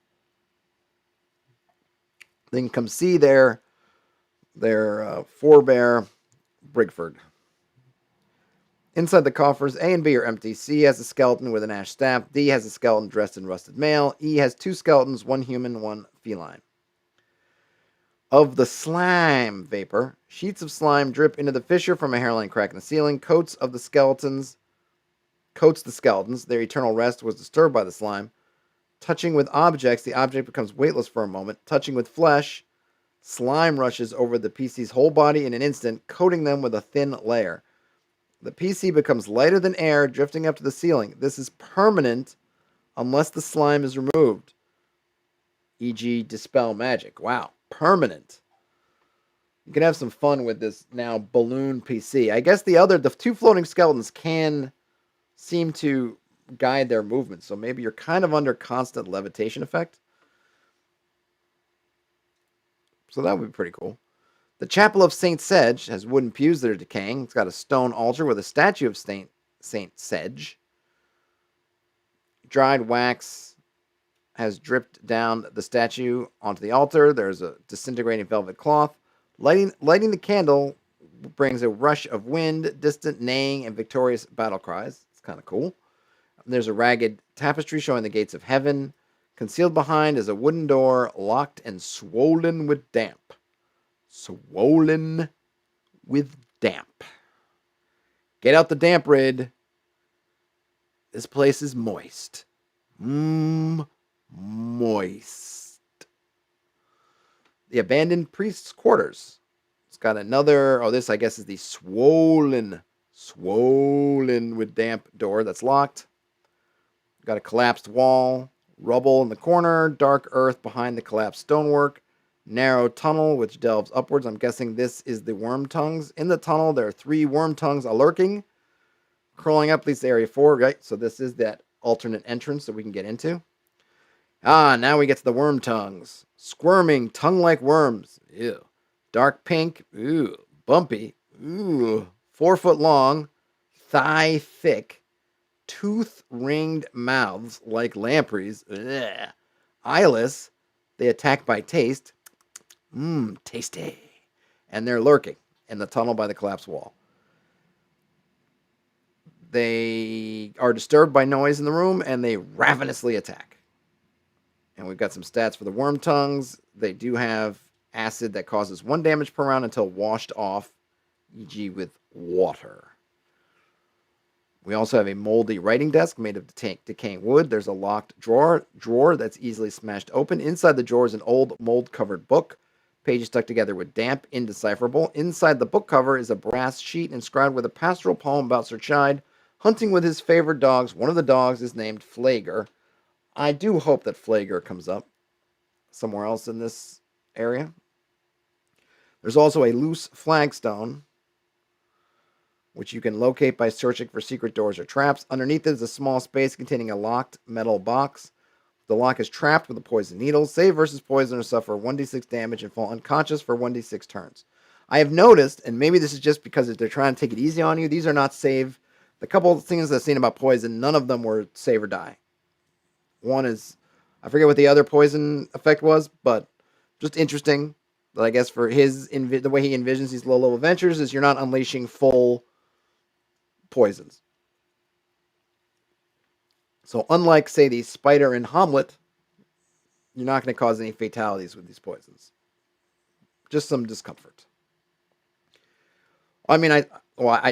Then come see their forebear, Brigford. Inside the coffers, A and B are empty. C has a skeleton with an ash staff. D has a skeleton dressed in rusted mail. E has 2 skeletons, 1 human, 1 feline. Of the slime vapor, sheets of slime drip into the fissure from a hairline crack in the ceiling. Coats the skeletons. Their eternal rest was disturbed by the slime. Touching with objects, the object becomes weightless for a moment. Touching with flesh, slime rushes over the PC's whole body in an instant, coating them with a thin layer. The PC becomes lighter than air, drifting up to the ceiling. This is permanent unless the slime is removed. E.g. dispel magic. Wow, permanent. You can have some fun with this now balloon PC. I guess the 2 floating skeletons can seem to guide their movement, so maybe you're kind of under constant levitation effect. So that would be pretty cool. The Chapel of St. Sedge has wooden pews that are decaying. It's got a stone altar with a statue of St. Sedge. Dried wax has dripped down the statue onto the altar. There's a disintegrating velvet cloth. Lighting the candle brings a rush of wind, distant neighing, and victorious battle cries. It's kind of cool. There's a ragged tapestry showing the gates of heaven. Concealed behind is a wooden door, locked and swollen with damp. Swollen with damp. Get out the damp, Rid. This place is moist. Moist. The abandoned priest's quarters. It's got another, this I guess is the swollen with damp door that's locked. Got a collapsed wall, rubble in the corner, dark earth behind the collapsed stonework, narrow tunnel which delves upwards. I'm guessing this is the worm tongues. In the tunnel, there are 3 worm tongues lurking, crawling up at least area 4, right? So this is that alternate entrance that we can get into. Now we get to the worm tongues. Squirming, tongue-like worms. Ew. Dark pink. Ew. Bumpy. Ew. 4 foot long. Thigh thick. Tooth-ringed mouths like lampreys. Ugh. Eyeless. They attack by taste. Tasty. And they're lurking in the tunnel by the collapsed wall. They are disturbed by noise in the room, and they ravenously attack. And we've got some stats for the worm tongues. They do have acid that causes 1 damage per round until washed off, e.g. with water. We also have a moldy writing desk made of decaying wood. There's a locked drawer that's easily smashed open. Inside the drawer is an old mold-covered book. Pages stuck together with damp, indecipherable. Inside the book cover is a brass sheet inscribed with a pastoral poem about Sir Chide, hunting with his favorite dogs. One of the dogs is named Flager. I do hope that Flager comes up somewhere else in this area. There's also a loose flagstone, which you can locate by searching for secret doors or traps. Underneath it is a small space containing a locked metal box. The lock is trapped with a poison needle. Save versus poison or suffer 1d6 damage and fall unconscious for 1d6 turns. I have noticed, and maybe this is just because they're trying to take it easy on you, these are not save. The couple of things I've seen about poison, none of them were save or die. One is, I forget what the other poison effect was, but just interesting. But I guess for the way he envisions these low-level adventures is you're not unleashing full poisons. So unlike, say, the spider in Hamlet, you're not going to cause any fatalities with these poisons. Just some discomfort. I mean, I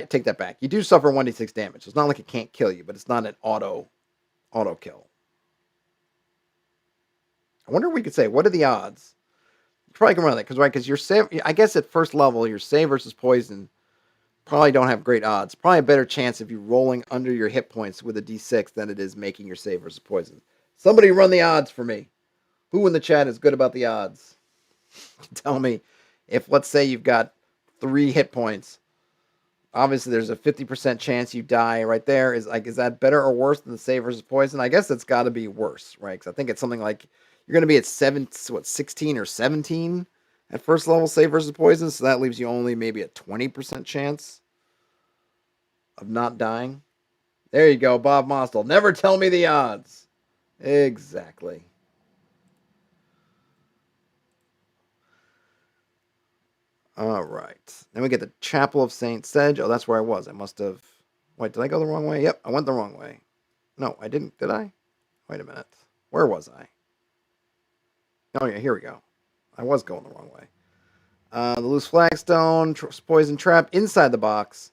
take that back. You do suffer 1d6 damage. It's not like it can't kill you, but it's not an auto kill. I wonder if we could say, what are the odds? You probably can run that, because your save, I guess at first level, your save versus poison probably don't have great odds. Probably a better chance if you're rolling under your hit points with a d6 than it is making your save versus poison. Somebody run the odds for me. Who in the chat is good about the odds? Tell me if, let's say, you've got 3 hit points. Obviously, there's a 50% chance you die right there. Is that better or worse than the save versus poison? I guess it's got to be worse, right? Because I think it's something like you're going to be at 16 or 17 at first level save versus poison. So that leaves you only maybe a 20% chance of not dying. There you go, Bob Mostel. Never tell me the odds. Exactly. All right. Then we get the Chapel of St. Sedge. Oh, that's where I was. I must have... Wait, did I go the wrong way? Yep, I went the wrong way. No, I didn't. Did I? Wait a minute. Where was I? Oh, yeah, here we go. I was going the wrong way. The loose flagstone, poison trap inside the box,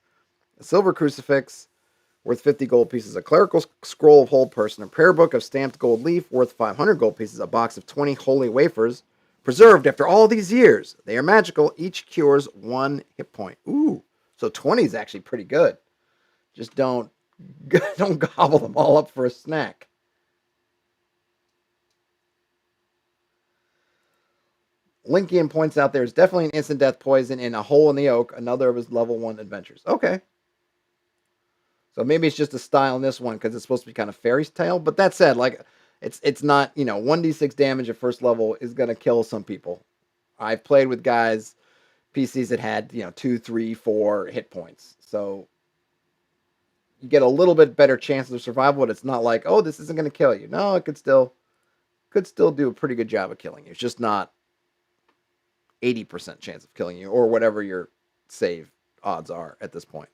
a silver crucifix worth 50 gold pieces, a clerical scroll of hold person, a prayer book of stamped gold leaf worth 500 gold pieces, a box of 20 holy wafers, preserved after all these years. They are magical. Each cures 1 hit point. Ooh, so 20 is actually pretty good. Just don't gobble them all up for a snack. Linkian points out there's definitely an instant death poison in A Hole in the Oak, another of his level 1 adventures. Okay. So maybe it's just a style in this one because it's supposed to be kind of fairy tale. But that said, like it's not, 1d6 damage at first level is going to kill some people. I've played with guys, PCs that had, 2, 3, 4 hit points. So you get a little bit better chances of survival, but it's not like, oh, this isn't going to kill you. No, it could still do a pretty good job of killing you. It's just not 80% chance of killing you or whatever your save odds are at this point.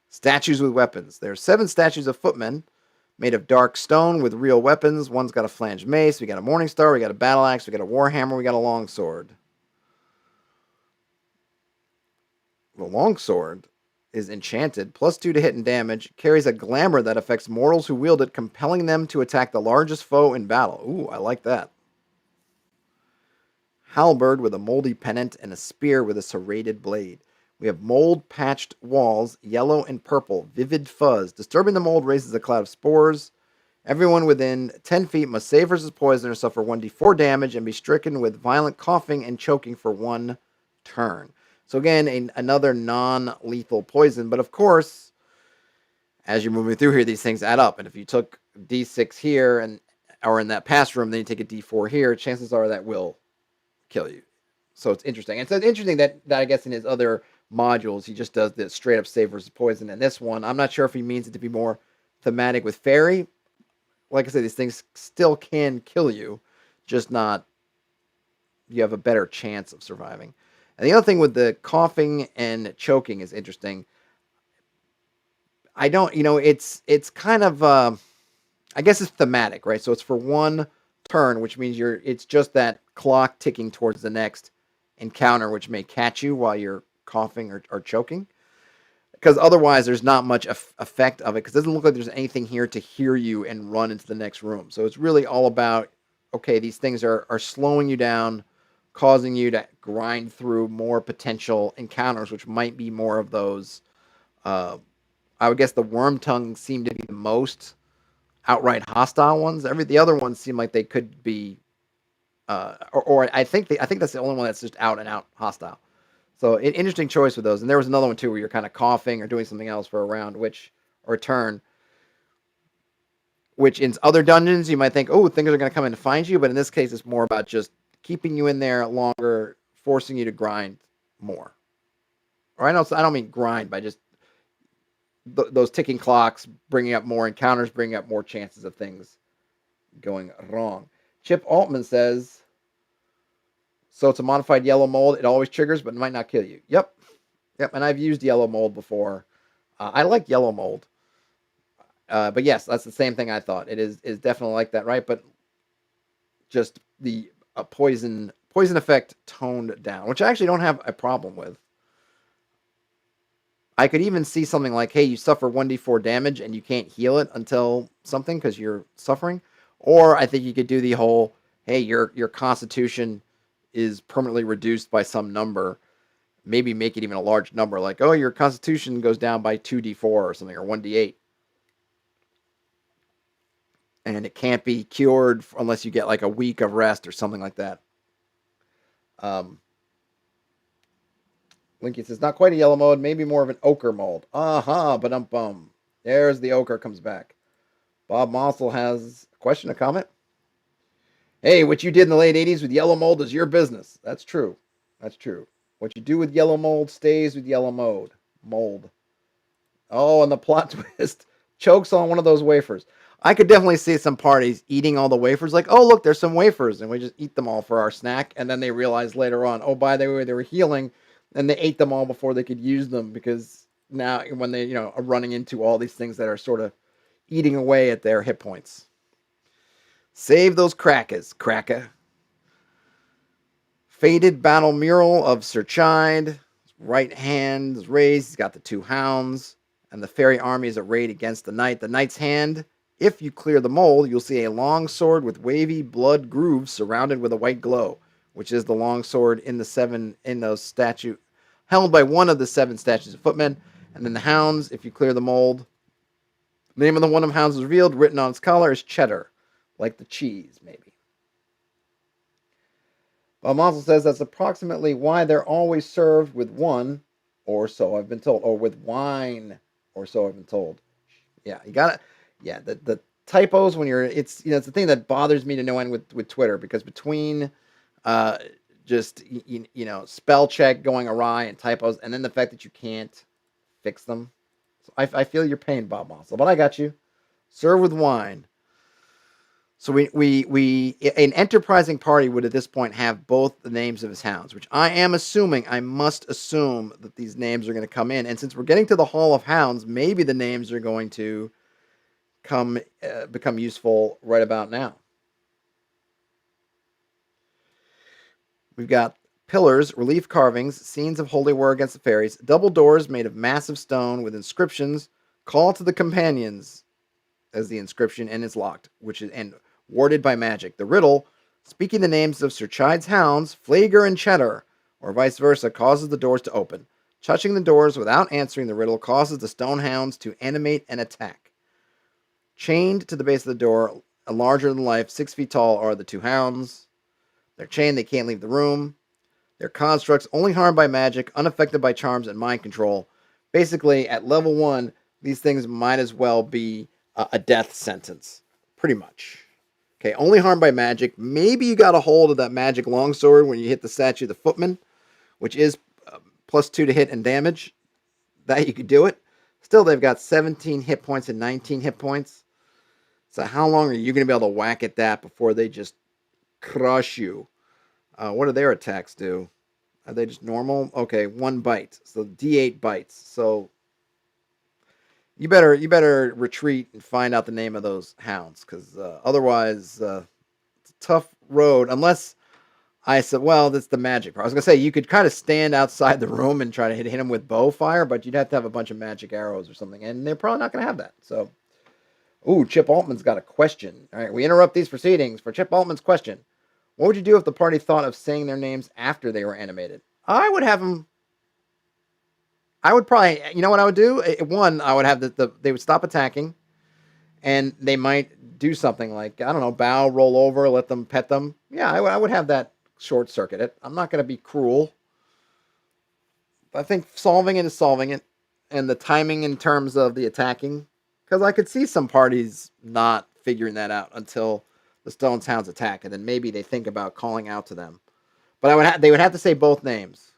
Statues with weapons. There are 7 statues of footmen made of dark stone with real weapons. One's got a flanged mace. We got a morning star. We got a battle axe. We got a warhammer. We got a longsword. The longsword is enchanted, +2 to hit and damage, carries a glamour that affects mortals who wield it, compelling them to attack the largest foe in battle. Ooh, I like that. Halberd with a moldy pennant and a spear with a serrated blade. We have mold-patched walls, yellow and purple, vivid fuzz. Disturbing the mold raises a cloud of spores. Everyone within 10 feet must save versus poison or suffer 1d4 damage and be stricken with violent coughing and choking for 1 turn. So again, another non-lethal poison. But of course, as you're moving through here, these things add up. And if you took d6 here or in that past room, then you take a d4 here, chances are that will kill you. So it's interesting. And so it's interesting that I guess in his other modules, he just does the straight up save versus poison. And this one, I'm not sure if he means it to be more thematic with fairy. Like I said, these things still can kill you, just not, you have a better chance of surviving. And the other thing with the coughing and choking is interesting. I don't, it's kind of, I guess it's thematic, right? So it's for 1 turn, which means it's just that clock ticking towards the next encounter, which may catch you while you're coughing or choking. Because otherwise, there's not much effect of it, because it doesn't look like there's anything here to hear you and run into the next room. So it's really all about, okay, these things are slowing you down, causing you to grind through more potential encounters, which might be more of those I would guess the worm tongue seemed to be the most outright hostile ones. The other ones seem like they could be, or I think that's the only one that's just out and out hostile. So an interesting choice with those. And there was another one too where you're kind of coughing or doing something else for a round, or a turn, which in other dungeons you might think, oh, things are going to come in to find you, but in this case it's more about just keeping you in there longer, forcing you to grind more. Or I don't mean grind by just those ticking clocks bringing up more encounters, bringing up more chances of things going wrong. Chip Altman says, so it's a modified yellow mold. It always triggers, but it might not kill you. Yep. And I've used yellow mold before. I like yellow mold. But yes, that's the same thing I thought. It is definitely like that, right? But just the poison effect toned down, which I actually don't have a problem with. I could even see something like, hey, you suffer 1d4 damage and you can't heal it until something because you're suffering. Or I think you could do the whole, hey, your constitution is permanently reduced by some number. Maybe make it even a large number, like, oh, your constitution goes down by 2d4 or something, or 1d8. And it can't be cured unless you get like a week of rest or something like that. Linky says, not quite a yellow mold, maybe more of an ochre mold. But there's the ochre comes back. Bob Mossel has a question, a comment. Hey, what you did in the late 80s with yellow mold is your business. That's true. What you do with yellow mold stays with yellow mold. Oh, and the plot twist chokes on one of those wafers. I could definitely see some parties eating all the wafers, like, oh, look, there's some wafers, and we just eat them all for our snack, and then they realize later on, oh, by the way, they were healing, and they ate them all before they could use them, because now when they, are running into all these things that are sort of eating away at their hit points. Save those cracker. Faded battle mural of Sir Chide. Right hand is raised. He's got the two hounds. And the fairy army is arrayed against the knight. The knight's hand, if you clear the mold, you'll see a long sword with wavy blood grooves surrounded with a white glow, which is the long sword in those statue, held by one of the 7 statues of footmen. And then the hounds, if you clear the mold, the name of the one of the hounds is revealed. Written on its collar is cheddar, like the cheese, maybe. Mazel says that's approximately why they're always served with one, or so I've been told, or with wine, or so I've been told. Yeah, you got it. Yeah, the typos when it's the thing that bothers me to no end with Twitter, because between just spell check going awry and typos, and then the fact that you can't fix them. So I feel your pain, Bob Mazel, but I got you. Serve with wine. So we an enterprising party would at this point have both the names of his hounds, which I must assume that these names are going to come in. And since we're getting to the Hall of Hounds, maybe the names are going to become useful right about now. We've got pillars, relief carvings, scenes of holy war against the fairies, double doors made of massive stone with inscriptions, call to the companions as the inscription, and it's locked, and warded by magic. The riddle, speaking the names of Sir Chide's hounds, Flager and Cheddar, or vice versa, causes the doors to open. Touching the doors without answering the riddle causes the stone hounds to animate and attack. Chained to the base of the door, a larger than life, 6 feet tall, are the 2 hounds. They're chained, they can't leave the room. They're constructs only harmed by magic, unaffected by charms and mind control. Basically, at level 1, these things might as well be a death sentence. Pretty much. Okay, only harmed by magic. Maybe you got a hold of that magic longsword when you hit the statue of the footman, which is +2 to hit and damage. That you could do it. Still, they've got 17 hit points and 19 hit points. So how long are you going to be able to whack at that before they just crush you? What do their attacks do? Are they just normal? Okay, 1 bite. So D8 bites. So you better retreat and find out the name of those hounds, because otherwise it's a tough road. Unless I said, well, that's the magic part. I was gonna say you could kind of stand outside the room and try to hit him with bow fire, but you'd have to have a bunch of magic arrows or something, and they're probably not gonna have that. So, Chip Altman's got a question. All right, we interrupt these proceedings for Chip Altman's question. What would you do if the party thought of saying their names after they were animated? I would have them I would probably, you know what I would do? One, I would have they would stop attacking, and they might do something like, I don't know, bow, roll over, let them pet them. Yeah, I would have that short circuit it. I'm not going to be cruel. I think solving it is solving it, and the timing in terms of the attacking, because I could see some parties not figuring that out until the Stone Hounds attack, and then maybe they think about calling out to them. But they would have to say both names,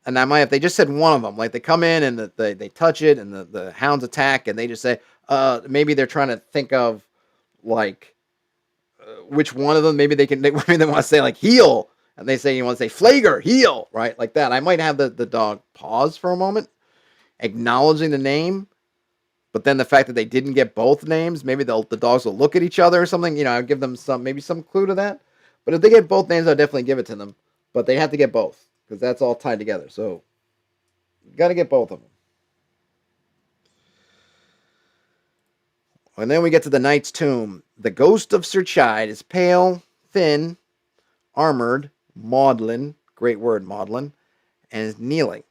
and I might if they just said one of them, like they come in and they touch it, and the hounds attack, and they just say, maybe they're trying to think of like which one of them. Maybe maybe they want to say like heal. And they say, you want to say Flager, heal, right? Like that. I might have the dog pause for a moment, acknowledging the name, but then the fact that they didn't get both names, maybe the dogs will look at each other or something. I'll give them maybe some clue to that. But if they get both names, I'll definitely give it to them. But they have to get both, because that's all tied together. So, you got to get both of them. And then we get to the Knight's Tomb. The ghost of Sir Chide is pale, thin, armored, maudlin, great word, maudlin, and is kneeling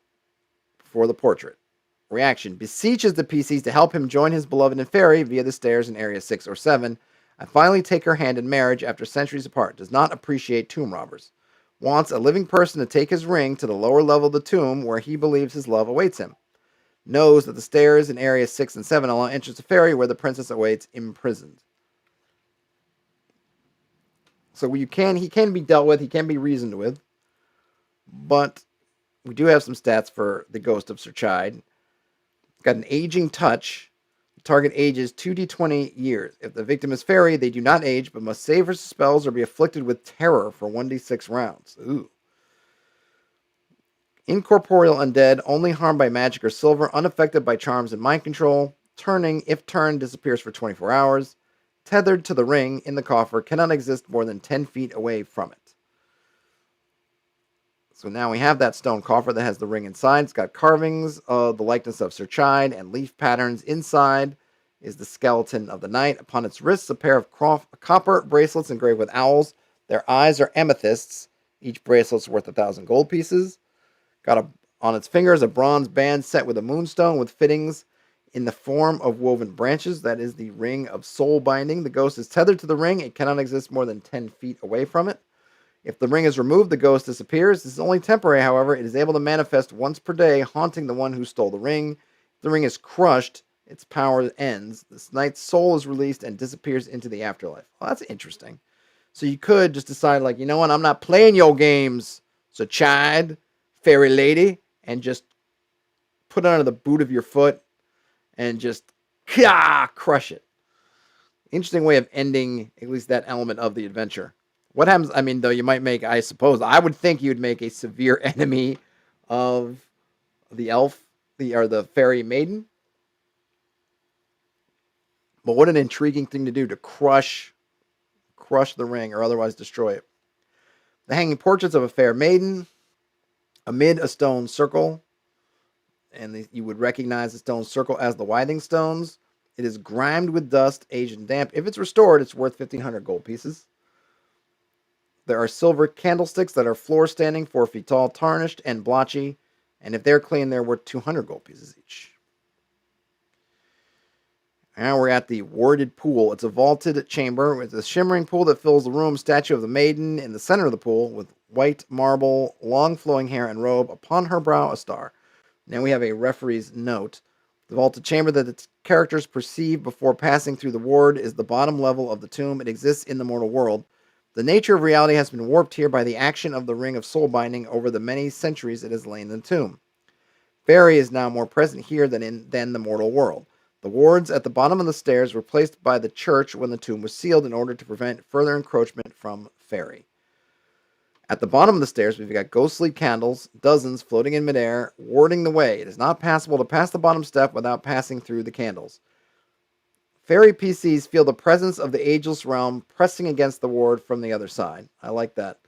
before the portrait. Reaction: beseeches the PCs to help him join his beloved in Ferry via the stairs in Area 6 or 7, and finally take her hand in marriage after centuries apart. Does not appreciate tomb robbers. Wants a living person to take his ring to the lower level of the tomb where he believes his love awaits him. Knows that the stairs in Area 6 and 7 allow entrance to Ferry where the princess awaits imprisoned. So he can be dealt with, he can be reasoned with, but we do have some stats for the Ghost of Sir Chide. Got an aging touch. The target ages 2d20 years. If the victim is Ferry, they do not age, but must save her spells or be afflicted with terror for 1d6 rounds. Ooh. Incorporeal undead, only harmed by magic or silver, unaffected by charms and mind control. Turning, if turned, disappears for 24 hours. Tethered to the ring in the coffer, cannot exist more than 10 feet away from it. So now we have that stone coffer that has the ring inside. It's got carvings of the likeness of Sir Chide and leaf patterns. Inside is the skeleton of the knight. Upon its wrists, a pair of copper bracelets engraved with owls. Their eyes are amethysts. Each bracelet's worth 1,000 gold pieces. Got on its fingers a bronze band set with a moonstone with fittings in the form of woven branches. That is the ring of soul binding. The ghost is tethered to the ring. It cannot exist more than 10 feet away from it. If the ring is removed, the ghost disappears. This is only temporary, however. It is able to manifest once per day, haunting the one who stole the ring. If the ring is crushed, its power ends. This knight's soul is released and disappears into the afterlife. Well, that's interesting. So you could just decide, like, you know what? I'm not playing your games, Sir Chide, fairy lady, and just put it under the boot of your foot and just crush it. Interesting way of ending at least that element of the adventure. What happens, I mean, though, you might make, I suppose, I would think you'd make a severe enemy of the elf, or the fairy maiden. But what an intriguing thing to do, to crush the ring or otherwise destroy it. The hanging portraits of a fair maiden amid a stone circle. And you would recognize the stone circle as the Withing Stones. It is grimed with dust, aged and damp. If it's restored, it's worth 1,500 gold pieces. There are silver candlesticks that are floor standing, 4 feet tall, tarnished and blotchy. And if they're clean, they're worth 200 gold pieces each. Now we're at the warded pool. It's a vaulted chamber with a shimmering pool that fills the room. Statue of the maiden in the center of the pool with white marble, long flowing hair and robe. Upon her brow, a star. Now we have a referee's note. The vaulted chamber that the characters perceive before passing through the ward is the bottom level of the tomb. It exists in the mortal world. The nature of reality has been warped here by the action of the Ring of Soul Binding over the many centuries it has lain in the tomb. Fairy is now more present here than the mortal world. The wards at the bottom of the stairs were placed by the church when the tomb was sealed in order to prevent further encroachment from Fairy. At the bottom of the stairs, we've got ghostly candles, dozens floating in midair, warding the way. It is not possible to pass the bottom step without passing through the candles. Fairy PCs feel the presence of the ageless realm pressing against the ward from the other side. I like that.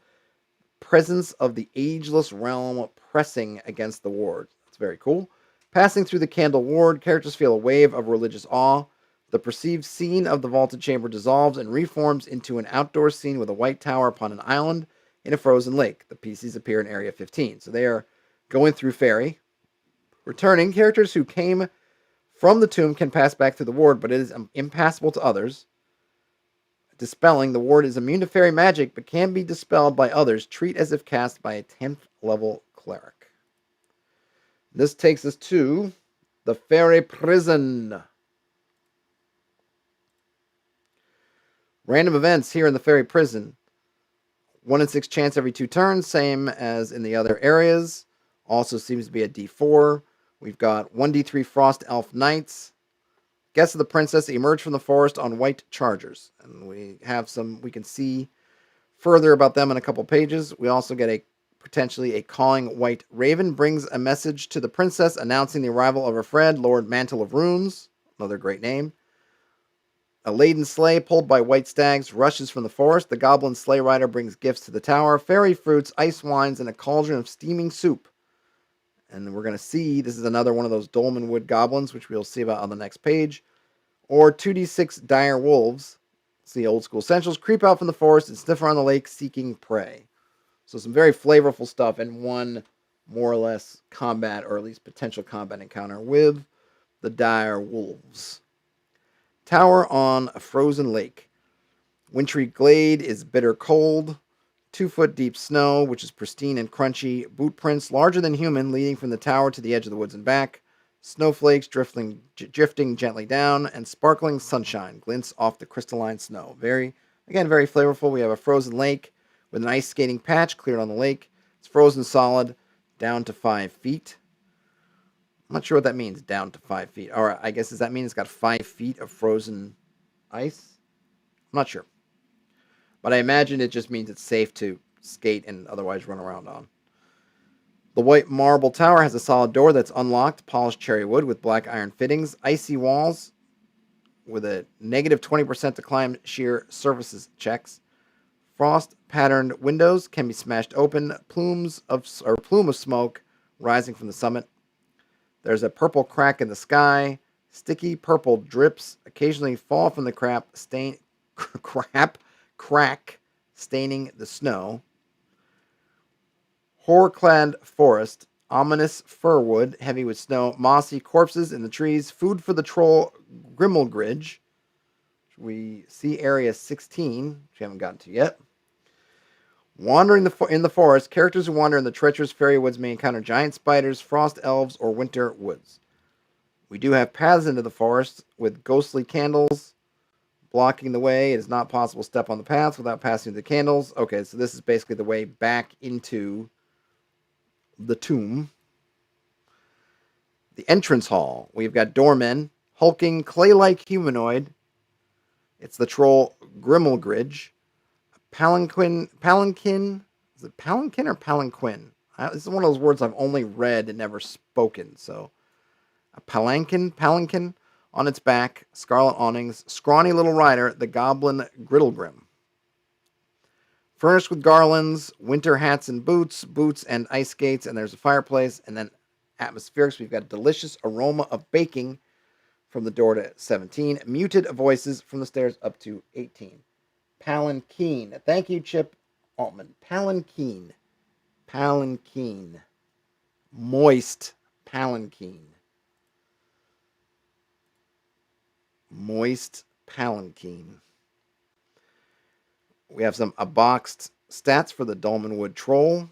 Presence of the ageless realm pressing against the ward. That's very cool. Passing through the candle ward, characters feel a wave of religious awe. The perceived scene of the vaulted chamber dissolves and reforms into an outdoor scene with a white tower upon an island in a frozen lake. The PCs appear in Area 15. So they are going through Fairy. Returning, characters who came from the tomb can pass back through the ward, but it is impassable to others. Dispelling, the ward is immune to fairy magic, but can be dispelled by others. Treat as if cast by a 10th level cleric. This takes us to the Ferry Prison. Random events here in the Ferry Prison. 1 in 6 chance every 2 turns, same as in the other areas. Also seems to be a D4. We've got 1d3 Frost Elf Knights. Guests of the Princess emerge from the forest on white chargers. And we can see further about them in a couple pages. We also get potentially a calling white raven brings a message to the princess announcing the arrival of her friend, Lord Mantle of Runes. Another great name. A laden sleigh pulled by white stags rushes from the forest. The goblin sleigh rider brings gifts to the tower, fairy fruits, ice wines, and a cauldron of steaming soup. And we're going to see, this is another one of those Dolman wood goblins, which we'll see about on the next page. Or 2d6 dire wolves. See old school essentials. Creep out from the forest and sniff around the lake seeking prey. So some very flavorful stuff and one more or less combat, or at least potential combat encounter with the dire wolves. Tower on a frozen lake. Wintry glade is bitter cold. 2-foot deep snow, which is pristine and crunchy. Boot prints larger than human, leading from the tower to the edge of the woods and back. Snowflakes drifting gently down, and sparkling sunshine glints off the crystalline snow. Very flavorful. We have a frozen lake with an ice skating patch cleared on the lake. It's frozen solid, down to 5 feet. I'm not sure what that means, down to 5 feet. Or I guess, does that mean it's got 5 feet of frozen ice? I'm not sure. But I imagine it just means it's safe to skate and otherwise run around on. The white marble tower has a solid door that's unlocked, polished cherry wood with black iron fittings, icy walls with a negative 20% to climb sheer surfaces checks. Frost patterned windows can be smashed open, plume of smoke rising from the summit. There's a purple crack in the sky. Sticky purple drips occasionally fall from the crack, staining the snow. Horror-clad forest, ominous firwood, heavy with snow, mossy corpses in the trees, food for the troll Grimmelgridge. We see area 16, which we haven't gotten to yet. Wandering in the forest, characters who wander in the treacherous fairy woods may encounter giant spiders, frost elves, or winter woods. We do have paths into the forest with ghostly candles blocking the way. It is not possible to step on the paths without passing the candles. Okay, so this is basically the way back into the tomb. The entrance hall. We've got doormen, hulking clay-like humanoid. It's the troll Grimmelgridge. Palanquin. Is it palanquin or palanquin? This is one of those words I've only read and never spoken. So, a palanquin on its back, scarlet awnings, scrawny little rider, the goblin Griddlegrim. Furnished with garlands, winter hats and boots and ice skates, and there's a fireplace, and then atmospherics. We've got delicious aroma of baking from the door to 17, muted voices from the stairs up to 18. Palanquin. Thank you, Chip Altman. Palanquin. Moist palanquin. Moist palanquin. We have some boxed stats for the Dolmanwood Troll.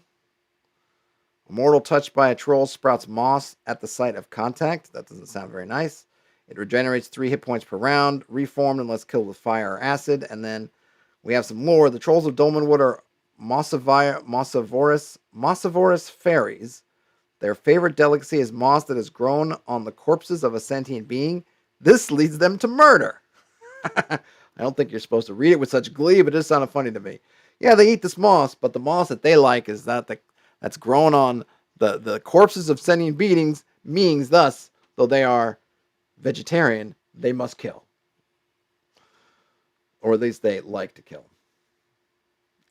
A mortal touched by a troll sprouts moss at the site of contact. That doesn't sound very nice. It regenerates 3 hit points per round, reformed unless killed with fire or acid. And then we have some lore. The trolls of Dolmanwood are mossivorous fairies. Their favorite delicacy is moss that has grown on the corpses of a sentient being. This leads them to murder. I don't think you're supposed to read it with such glee, but it just sounded funny to me. Yeah, they eat this moss, but the moss that they like is that's grown on the corpses of sentient beings. Thus, though they are vegetarian, they must kill. Or at least they like to kill.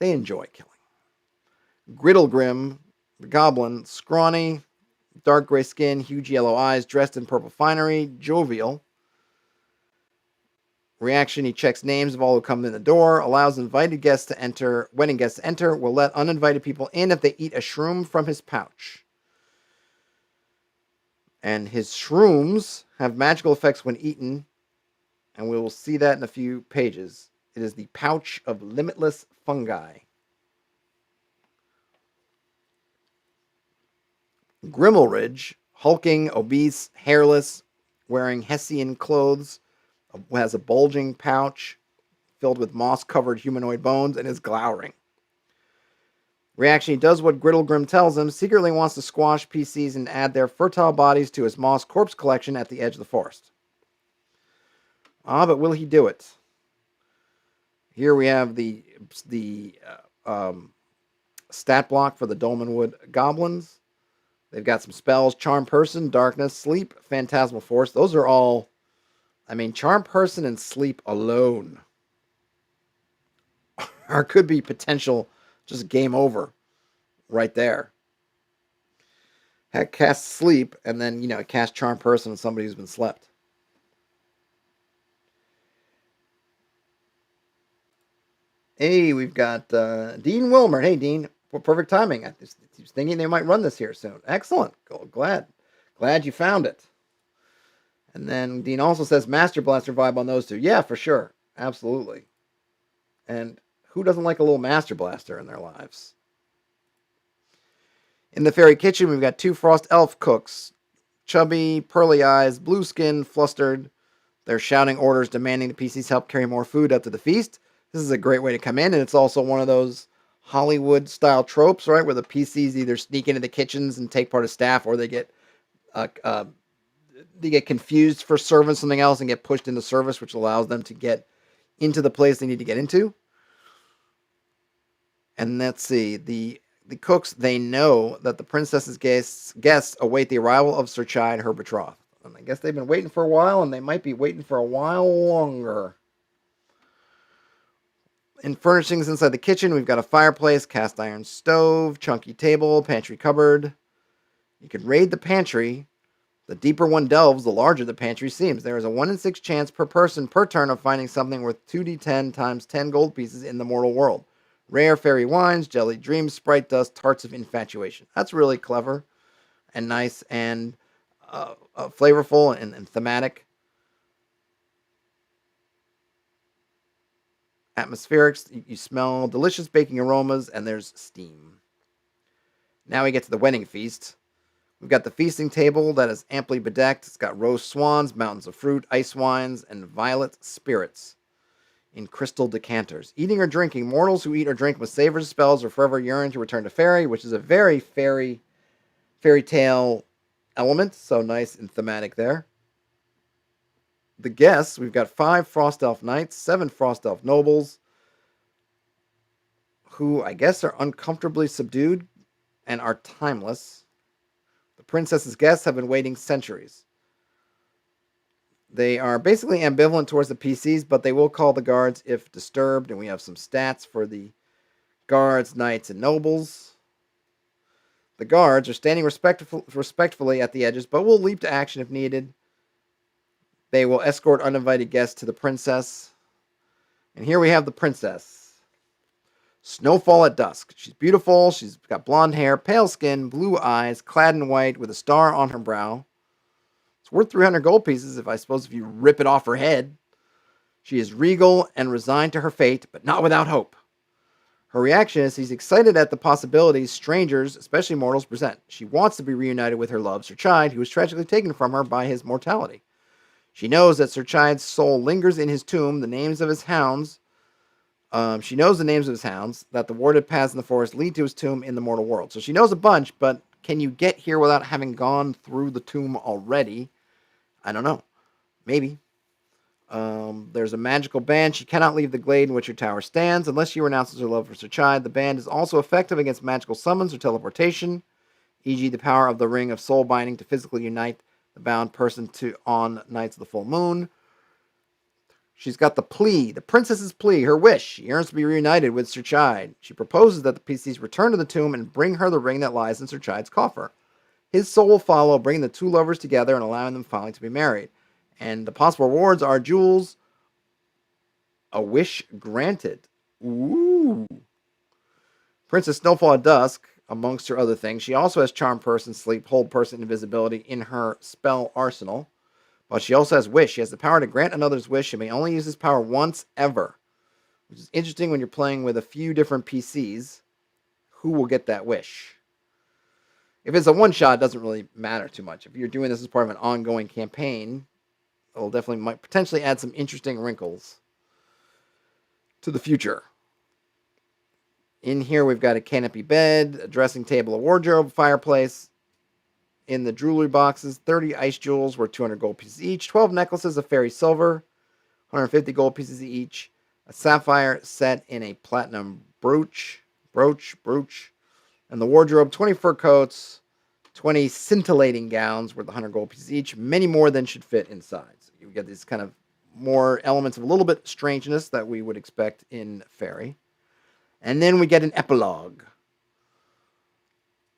They enjoy killing. Griddlegrim, the goblin, scrawny, dark gray skin, huge yellow eyes, dressed in purple finery, jovial. Reaction, he checks names of all who come in the door, allows invited guests to enter, wedding guests to enter, will let uninvited people in if they eat a shroom from his pouch. And his shrooms have magical effects when eaten, and we will see that in a few pages. It is the pouch of limitless fungi. Grimmelridge, hulking, obese, hairless, wearing Hessian clothes, has a bulging pouch filled with moss-covered humanoid bones, and is glowering. Reaction, he does what Griddlegrim tells him, secretly wants to squash PCs and add their fertile bodies to his moss corpse collection at the edge of the forest. But will he do it? Here we have the stat block for the Dolmanwood Goblins. They've got some spells: Charm Person, Darkness, Sleep, Phantasmal Force. Those are all, Charm Person and Sleep alone could be potential just game over right there. Cast Sleep, and then, cast Charm Person on somebody who's been slept. Hey, we've got Dean Wilmer. Hey, Dean. Perfect timing. I was thinking they might run this here soon. Excellent. Glad you found it. And then Dean also says Master Blaster vibe on those two. Yeah, for sure. Absolutely. And who doesn't like a little Master Blaster in their lives? In the fairy kitchen, we've got two frost elf cooks. Chubby, pearly eyes, blue skin, flustered. They're shouting orders demanding the PCs help carry more food up to the feast. This is a great way to come in, and it's also one of those Hollywood-style tropes, right, where the PCs either sneak into the kitchens and take part of staff, or they get confused for serving something else and get pushed into service, which allows them to get into the place they need to get into. And let's see, the cooks, they know that the princess's guests await the arrival of Sir Chide, her betrothed. And I guess they've been waiting for a while, and they might be waiting for a while longer. In furnishings inside the kitchen, we've got a fireplace, cast iron stove, chunky table, pantry cupboard. You can raid the pantry. The deeper one delves, the larger the pantry seems. There is a 1 in 6 chance per person per turn of finding something worth 2d10 times 10 gold pieces in the mortal world. Rare fairy wines, jelly dreams, sprite dust, tarts of infatuation. That's really clever and nice and flavorful and thematic. Atmospherics, you smell delicious baking aromas, and there's steam. Now we get to the wedding feast. We've got the feasting table that is amply bedecked. It's got roast swans, mountains of fruit, ice wines, and violet spirits in crystal decanters. Eating or drinking, mortals who eat or drink with savors of spells or forever yearn to return to fairy, which is a very fairy tale element, so nice and thematic there. The guests, we've got 5 Frost Elf Knights, 7 Frost Elf Nobles, who I guess are uncomfortably subdued and are timeless. The princess's guests have been waiting centuries. They are basically ambivalent towards the PCs, but they will call the guards if disturbed, and we have some stats for the guards, knights, and nobles. The guards are standing respectfully at the edges, but will leap to action if needed. They will escort uninvited guests to the princess. And here we have the princess. Snowfall at dusk. She's beautiful. She's got blonde hair, pale skin, blue eyes, clad in white with a star on her brow. It's worth 300 gold pieces, if you rip it off her head. She is regal and resigned to her fate, but not without hope. Her reaction is she's excited at the possibilities strangers, especially mortals, present. She wants to be reunited with her love, Sir Chide, who was tragically taken from her by his mortality. She knows that Sir Chide's soul lingers in his tomb, the names of his hounds. She knows the names of his hounds, that the warded paths in the forest lead to his tomb in the mortal world. So she knows a bunch, but can you get here without having gone through the tomb already? I don't know. Maybe. There's a magical band. She cannot leave the glade in which her tower stands unless she renounces her love for Sir Chide. The band is also effective against magical summons or teleportation, e.g. the power of the ring of soul binding to physically unite the bound person on nights of the full moon. She's got the plea, the princess's plea, her wish. She yearns to be reunited with Sir Chide. She proposes that the PCs return to the tomb and bring her the ring that lies in Sir Chide's coffer. His soul will follow, bringing the two lovers together and allowing them finally to be married. And the possible rewards are jewels, a wish granted. Ooh. Princess Snowfall at dusk. amongst her other things. She also has Charm Person, Sleep, Hold Person, Invisibility in her spell arsenal. But she also has Wish. She has the power to grant another's wish. She may only use this power once ever, which is interesting when you're playing with a few different PCs. Who will get that wish? If it's a one-shot, it doesn't really matter too much. If you're doing this as part of an ongoing campaign, it'll definitely might potentially add some interesting wrinkles to the future. In here, we've got a canopy bed, a dressing table, a wardrobe, fireplace. In the jewelry boxes, 30 ice jewels worth 200 gold pieces each, 12 necklaces of fairy silver, 150 gold pieces each, a sapphire set in a platinum brooch, and the wardrobe, 20 fur coats, 20 scintillating gowns worth 100 gold pieces each, many more than should fit inside. So you get these kind of more elements of a little bit strangeness that we would expect in Fairy. And then we get an epilogue.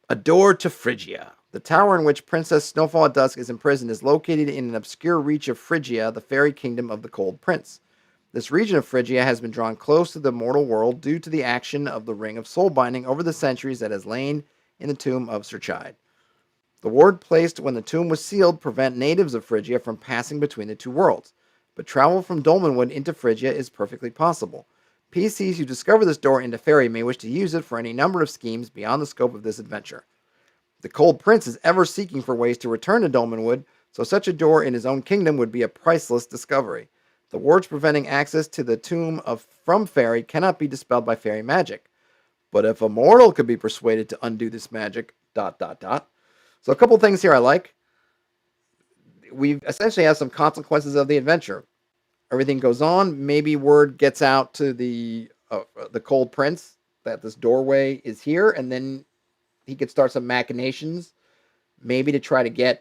A door to Phrygia. The tower in which Princess Snowfall at Dusk is imprisoned is located in an obscure reach of Phrygia, the fairy kingdom of the Cold Prince. This region of Phrygia has been drawn close to the mortal world due to the action of the Ring of Soul Binding over the centuries that has lain in the tomb of Sir Chide. The ward placed when the tomb was sealed prevent natives of Phrygia from passing between the two worlds, but travel from Dolmanwood into Phrygia is perfectly possible. PCs who discover this door into Fairy may wish to use it for any number of schemes beyond the scope of this adventure. The Cold Prince is ever seeking for ways to return to Dolmanwood, so such a door in his own kingdom would be a priceless discovery. The wards preventing access to the tomb from Fairy cannot be dispelled by fairy magic. But if a mortal could be persuaded to undo this magic, ... So a couple things here I like. We essentially have some consequences of the adventure. Everything goes on. Maybe word gets out to the Cold Prince that this doorway is here, and then he could start some machinations, maybe to try to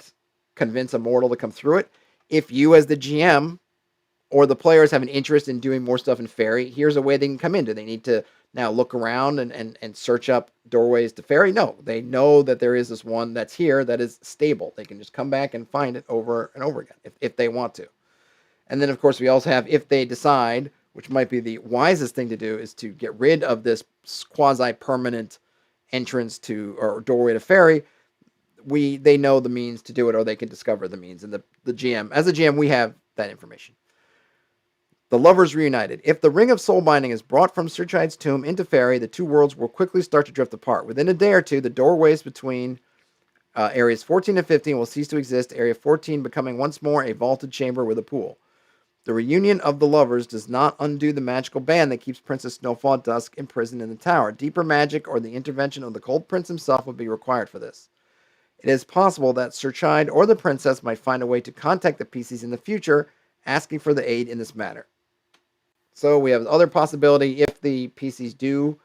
convince a mortal to come through it. If you, as the GM or the players, have an interest in doing more stuff in Fairy, here's a way they can come in. Do they need to now look around and search up doorways to Fairy? No, they know that there is this one that's here that is stable. They can just come back and find it over and over again if they want to. And then, of course, we also have, if they decide, which might be the wisest thing to do, is to get rid of this quasi-permanent entrance to or doorway to Fairy, they know the means to do it, or they can discover the means. And the GM, as a GM, we have that information. The Lovers Reunited. If the Ring of Soul Binding is brought from Sir Chide's tomb into Fairy, the two worlds will quickly start to drift apart. Within a day or two, the doorways between areas 14 and 15 will cease to exist, area 14 becoming once more a vaulted chamber with a pool. The reunion of the lovers does not undo the magical band that keeps Princess Snowfall at Dusk imprisoned in the tower. Deeper magic or the intervention of the Cold Prince himself would be required for this. It is possible that Sir Chide or the princess might find a way to contact the PCs in the future, asking for the aid in this matter. So we have the other possibility. If the PCs do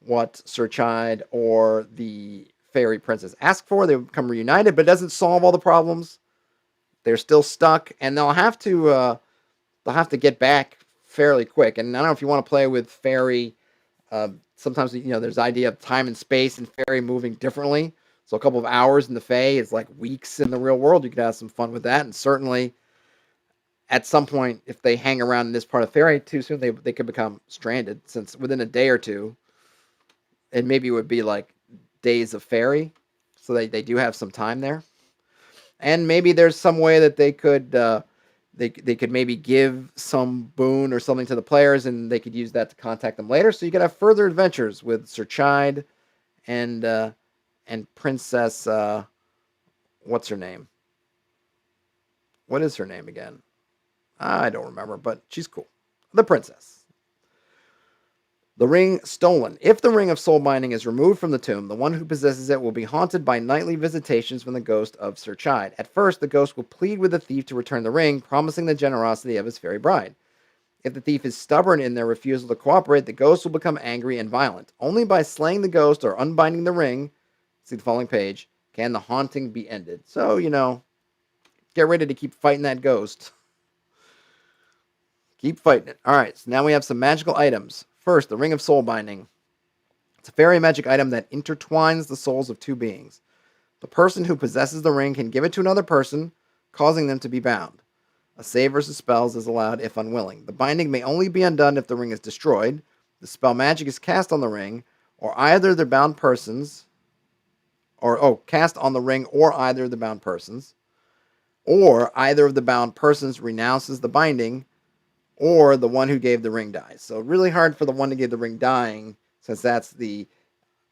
what Sir Chide or the Fairy Princess ask for, they become reunited, but it doesn't solve all the problems. They're still stuck, and they'll have to get back fairly quick. And I don't know if you want to play with Fairy. Sometimes there's the idea of time and space and Fairy moving differently. So a couple of hours in the Fae is like weeks in the real world. You could have some fun with that, and certainly at some point, if they hang around in this part of Fairy too soon, they could become stranded, since within a day or two, and maybe it would be like days of Fairy, so they do have some time there. And maybe there's some way that they could they could maybe give some boon or something to the players, and they could use that to contact them later. So you could have further adventures with Sir Chide and Princess what's her name? What is her name again? I don't remember, but she's cool. The princess. The ring stolen. If the Ring of Soul Binding is removed from the tomb, the one who possesses it will be haunted by nightly visitations from the ghost of Sir Chide. At first, the ghost will plead with the thief to return the ring, promising the generosity of his fairy bride. If the thief is stubborn in their refusal to cooperate, the ghost will become angry and violent. Only by slaying the ghost or unbinding the ring, see the following page, can the haunting be ended. So, get ready to keep fighting that ghost. Keep fighting it. All right, so now we have some magical items. First, the Ring of Soul Binding. It's a fairy magic item that intertwines the souls of two beings. The person who possesses the ring can give it to another person, causing them to be bound. A save versus spells is allowed if unwilling. The binding may only be undone if the ring is destroyed, the spell magic is cast on the ring, or either the bound persons cast on the ring or either of the bound persons, or either of the bound persons renounces the binding, or the one who gave the ring dies. So really hard for the one who gave the ring dying, since that's the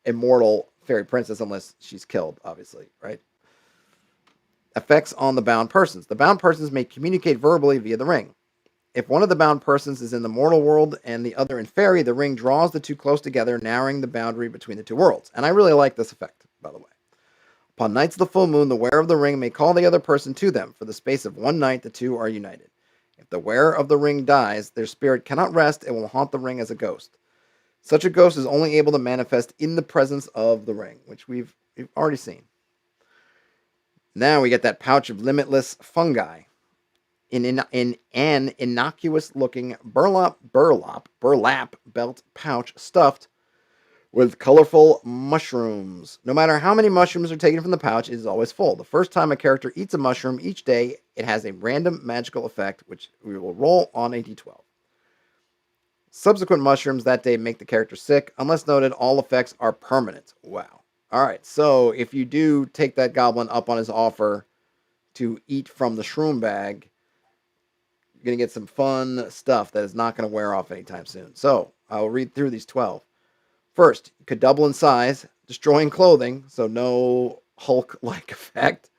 immortal fairy princess, unless she's killed, obviously, right? Effects on the bound persons. The bound persons may communicate verbally via the ring. If one of the bound persons is in the mortal world and the other in fairy, the ring draws the two close together, narrowing the boundary between the two worlds. And I really like this effect, by the way. Upon nights of the full moon, the wearer of the ring may call the other person to them. For the space of one night, the two are united. If the wearer of the ring dies, their spirit cannot rest and will haunt the ring as a ghost. Such a ghost is only able to manifest in the presence of the ring, which we've already seen. Now we get that pouch of limitless fungi. In an innocuous-looking burlap belt pouch stuffed with colorful mushrooms. No matter how many mushrooms are taken from the pouch, it is always full. The first time a character eats a mushroom each day, it has a random magical effect, which we will roll on a d12. Subsequent mushrooms that day make the character sick. Unless noted, all effects are permanent. Wow. All right, so if you do take that goblin up on his offer to eat from the shroom bag, you're going to get some fun stuff that is not going to wear off anytime soon. So I'll read through these 12. First, you could double in size, destroying clothing, so no Hulk-like effect.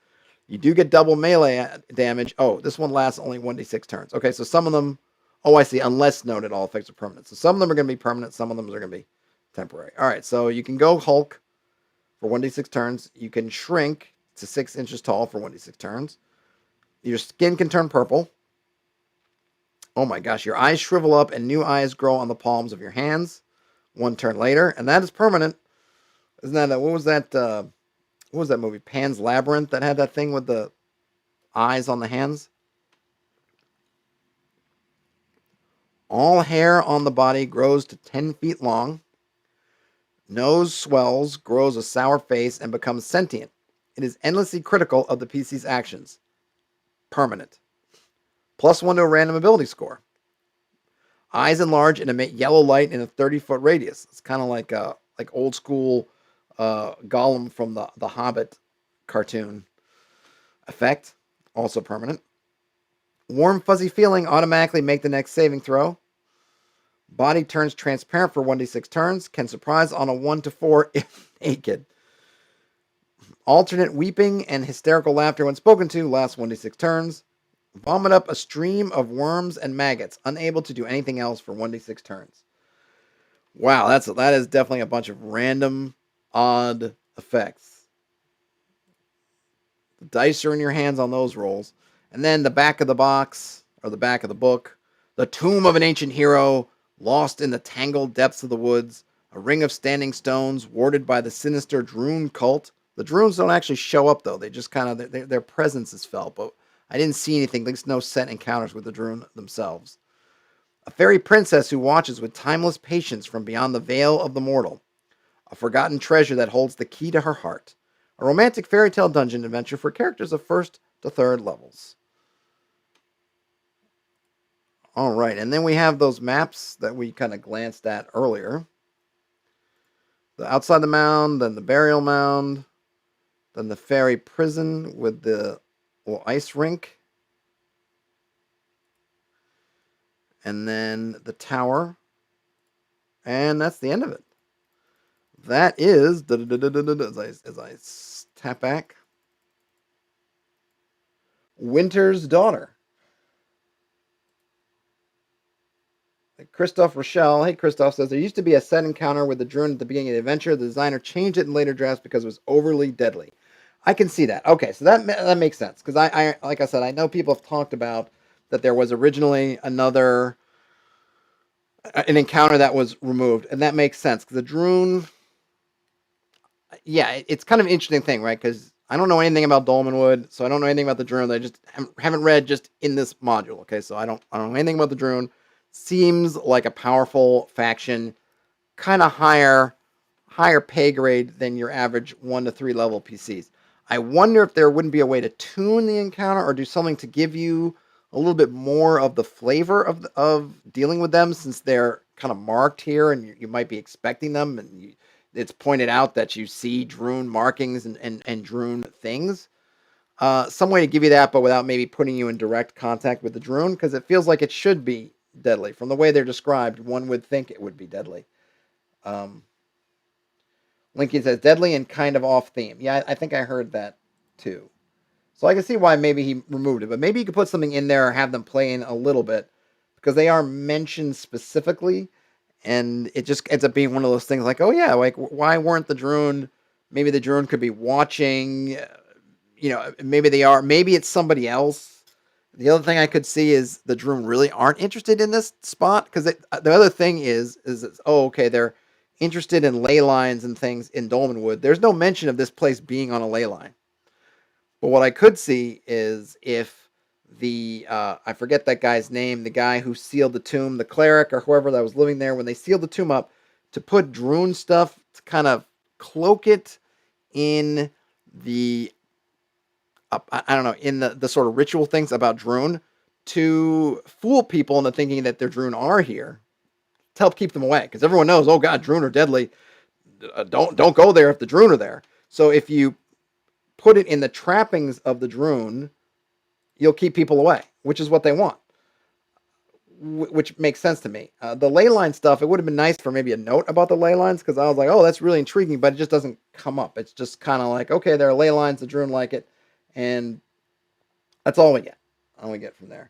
You do get double melee damage. Oh, this one lasts only 1d6 turns. Okay, so some of them... Oh, I see. Unless noted, all effects are permanent. So some of them are going to be permanent. Some of them are going to be temporary. All right, so you can go Hulk for 1d6 turns. You can shrink to 6 inches tall for 1d6 turns. Your skin can turn purple. Oh my gosh, your eyes shrivel up and new eyes grow on the palms of your hands 1 turn later, and that is permanent. Isn't that what was that movie, Pan's Labyrinth, that had that thing with the eyes on the hands? All hair on the body grows to 10 feet long. Nose swells, grows a sour face, and becomes sentient. It is endlessly critical of the PC's actions. Permanent. +1 to a random ability score. Eyes enlarge and emit yellow light in a 30-foot radius. It's kind of like old school Gollum from the Hobbit cartoon. Effect, also permanent. Warm, fuzzy feeling, automatically make the next saving throw. Body turns transparent for 1d6 turns. Can surprise on a 1 to 4 if naked. Alternate weeping and hysterical laughter when spoken to lasts 1d6 turns. Vomit up a stream of worms and maggots, unable to do anything else for 1d6 turns. Wow, that is definitely a bunch of random, odd effects. The dice are in your hands on those rolls. And then the back of the box, or the back of the book, the tomb of an ancient hero, lost in the tangled depths of the woods, a ring of standing stones warded by the sinister Droon cult. The Droons don't actually show up, though. They just kind of, their presence is felt, but I didn't see anything. There's no set encounters with the Droon themselves. A fairy princess who watches with timeless patience from beyond the veil of the mortal. A forgotten treasure that holds the key to her heart. A romantic fairy tale dungeon adventure for characters of 1st to 3rd levels. All right, and then we have those maps that we kind of glanced at earlier. The outside the mound, then the burial mound, then the fairy prison with the little ice rink, and then the tower, and that's the end of it. That is, as I tap back, Winter's Daughter. Christoph Rochelle. Hey, Christoph says, there used to be a set encounter with the Droon at the beginning of the adventure. The designer changed it in later drafts because it was overly deadly. I can see that. Okay, so that makes sense. Because I like I said, I know people have talked about that there was originally an encounter that was removed. And that makes sense. Because the Droon, yeah, it's kind of an interesting thing, right? Because I don't know anything about Dolmanwood, so I don't know anything about the Droon. I just haven't read just in this module. Okay, so I don't know anything about the Droon. Seems like a powerful faction, kind of higher pay grade than your average 1 to 3 level PCs. I wonder if there wouldn't be a way to tune the encounter or do something to give you a little bit more of the flavor of dealing with them, since they're kind of marked here and you might be expecting them and it's pointed out that you see Droon markings and Droon things. Some way to give you that, but without maybe putting you in direct contact with the Droon, because it feels like it should be deadly. From the way they're described, one would think it would be deadly. Lincoln says deadly and kind of off theme. Yeah, I think I heard that too. So I can see why maybe he removed it, but maybe you could put something in there or have them play in a little bit, because they are mentioned specifically, and it just ends up being one of those things like, oh yeah, like why weren't the Droon? Maybe the Droon could be watching. Maybe they are. Maybe it's somebody else. The other thing I could see is the Droon really aren't interested in this spot, because the other thing is okay, they're interested in ley lines and things in Dolmanwood. There's no mention of this place being on a ley line. But what I could see is if I forget that guy's name, the guy who sealed the tomb, the cleric or whoever that was living there, when they sealed the tomb up, to put Droon stuff to kind of cloak it in the, I don't know, in the sort of ritual things about Droon, to fool people into thinking that their Droon are here, to help keep them away. Because everyone knows, oh god, Droon are deadly. Don't go there if the Droon are there. So if you put it in the trappings of the Droon, you'll keep people away, which is what they want, which makes sense to me. The ley line stuff, it would have been nice for maybe a note about the ley lines, because I was like, oh, that's really intriguing, but it just doesn't come up. It's just kind of like, okay, there are ley lines, the Droon like it, and that's all we get. All we get from there.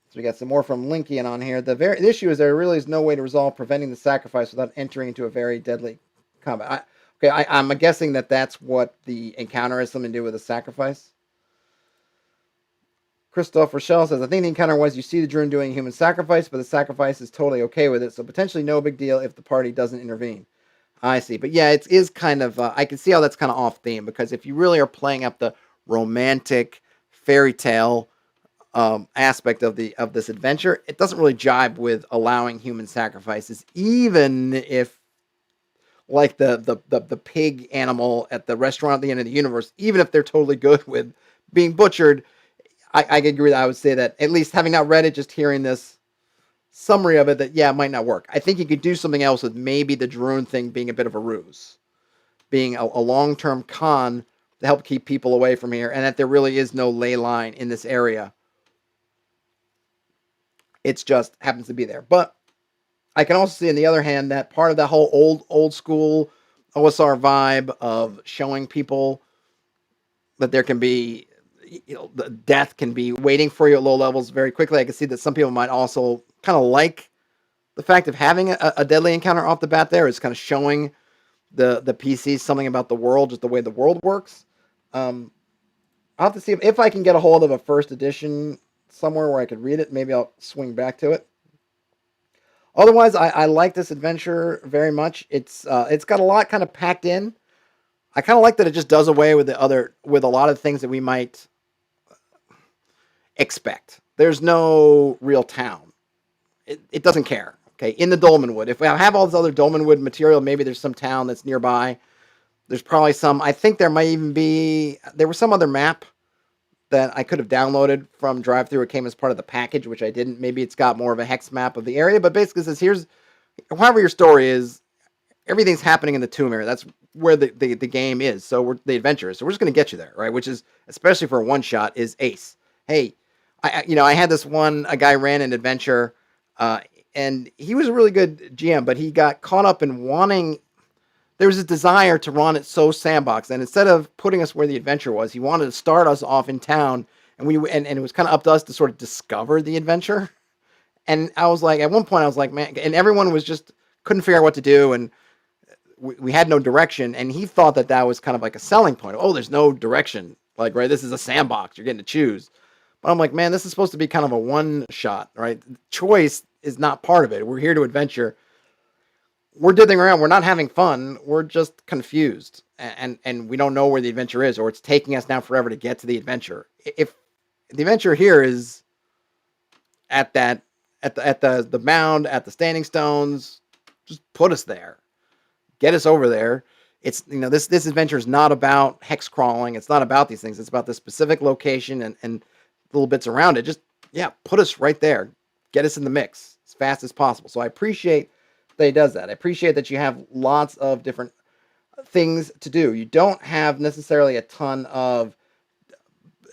So we got some more from Linkian on here. The issue is there really is no way to resolve preventing the sacrifice without entering into a very deadly combat. I'm guessing that that's what the encounter has something to do with the sacrifice. Christoph Rochelle says, I think the encounter was you see the Droon doing human sacrifice, but the sacrifice is totally okay with it, so potentially no big deal if the party doesn't intervene. I see. But yeah, it is kind of, I can see how that's kind of off theme, because if you really are playing up the romantic fairy tale aspect of this adventure, it doesn't really jibe with allowing human sacrifices, even if, like the pig animal at the restaurant at the end of the universe, even if they're totally good with being butchered, I agree that I would say that, at least having not read it, just hearing this summary of it, that yeah, it might not work. I think you could do something else with maybe the Droon thing being a bit of a ruse, being a long-term con to help keep people away from here, and that there really is no ley line in this area. It just happens to be there. But I can also see, on the other hand, that part of that whole old school OSR vibe of showing people that there can be, the death can be waiting for you at low levels very quickly. I can see that some people might also kind of like the fact of having a deadly encounter off the bat there. Is kind of showing the PCs something about the world, just the way the world works. I'll have to see if I can get a hold of a first edition somewhere where I could read it. Maybe I'll swing back to it. Otherwise, I like this adventure very much. It's got a lot kind of packed in. I kind of like that it just does away with with a lot of things that we might expect. There's no real town. It doesn't care. Okay, in the Dolmanwood. If I have all this other Dolmanwood material, maybe there's some town that's nearby. There's probably some. I think there might even be. There was some other map that I could have downloaded from drive-thru. It came as part of the package, which I didn't. Maybe it's got more of a hex map of the area, but basically it says however your story is, everything's happening in the tomb area. That's where the game is. So the adventure is. So we're just going to get you there, right? Which is, especially for a one-shot, is ace. Hey, I had this a guy ran an adventure, and he was a really good GM, but he got caught up in wanting. There was a desire to run it so sandbox, and instead of putting us where the adventure was, he wanted to start us off in town, and it was kind of up to us to sort of discover the adventure. And I was like, at one point, I was like, man, and everyone was just couldn't figure out what to do, and we had no direction. And he thought that was kind of like a selling point. Oh, there's no direction, like, right? This is a sandbox. You're getting to choose. But I'm like, man, this is supposed to be kind of a one shot, right? Choice is not part of it. We're here to adventure. We're diddling around. We're not having fun. We're just confused, and we don't know where the adventure is, or it's taking us now forever to get to the adventure. If the adventure here is at the mound, at the standing stones, just put us there, get us over there. It's this adventure is not about hex crawling. It's not about these things. It's about this specific location and little bits around it. Just put us right there, get us in the mix as fast as possible. So I appreciate that he does that. I appreciate that you have lots of different things to do. You don't have necessarily a ton of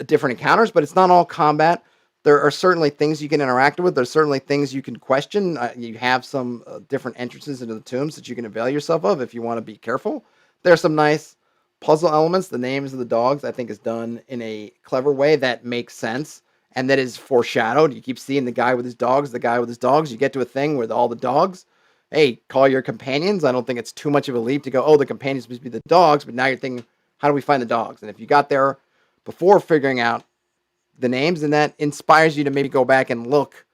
different encounters, but it's not all combat. There are certainly things you can interact with. There's certainly things you can question. You have some different entrances into the tombs that you can avail yourself of if you want to be careful. There's some nice puzzle elements. The names of the dogs, I think, is done in a clever way that makes sense and that is foreshadowed. You keep seeing the guy with his dogs, the guy with his dogs. You get to a thing with all the dogs. Hey, call your companions. I don't think it's too much of a leap to go, oh, the companions must be the dogs, but now you're thinking, how do we find the dogs? And if you got there before figuring out the names, and that inspires you to maybe go back and look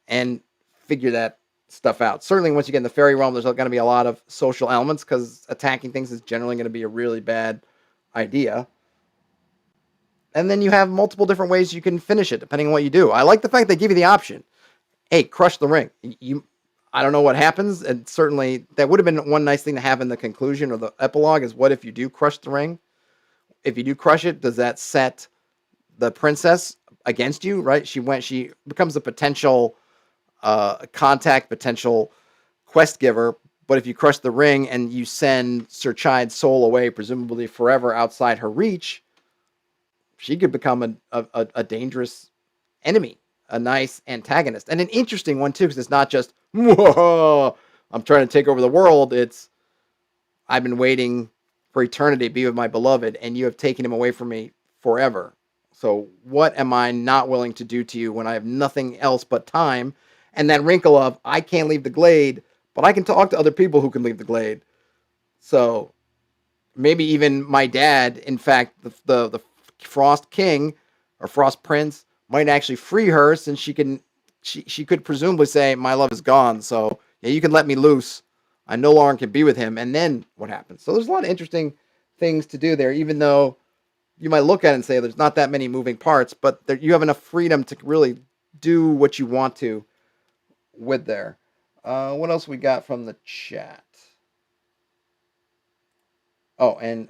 and figure that stuff out. Certainly once you get in the fairy realm, there's going to be a lot of social elements because attacking things is generally going to be a really bad idea. And then you have multiple different ways you can finish it depending on what you do. I like the fact they give you the option. Hey, crush the ring. I don't know what happens, and certainly that would have been one nice thing to have in the conclusion or the epilogue is what if you do crush the ring? If you do crush it, does that set the princess against you, right? She becomes a potential contact, potential quest giver. But if you crush the ring and you send Sir Chide's soul away, presumably forever outside her reach, she could become a dangerous enemy, a nice antagonist, and an interesting one too, because it's not just whoa, I'm trying to take over the world. It's I've been waiting for eternity to be with my beloved, and you have taken him away from me forever. So what am I not willing to do to you when I have nothing else but time? And that wrinkle of I can't leave the glade, but I can talk to other people who can leave the glade. So maybe even my dad, in fact, the Frost King or Frost Prince might actually free her, since she could presumably say my love is gone. So yeah, you can let me loose. I no longer can be with him. And then what happens? So there's a lot of interesting things to do there, even though you might look at it and say there's not that many moving parts, but you have enough freedom to really do what you want to with there. What else we got from the chat? Oh, and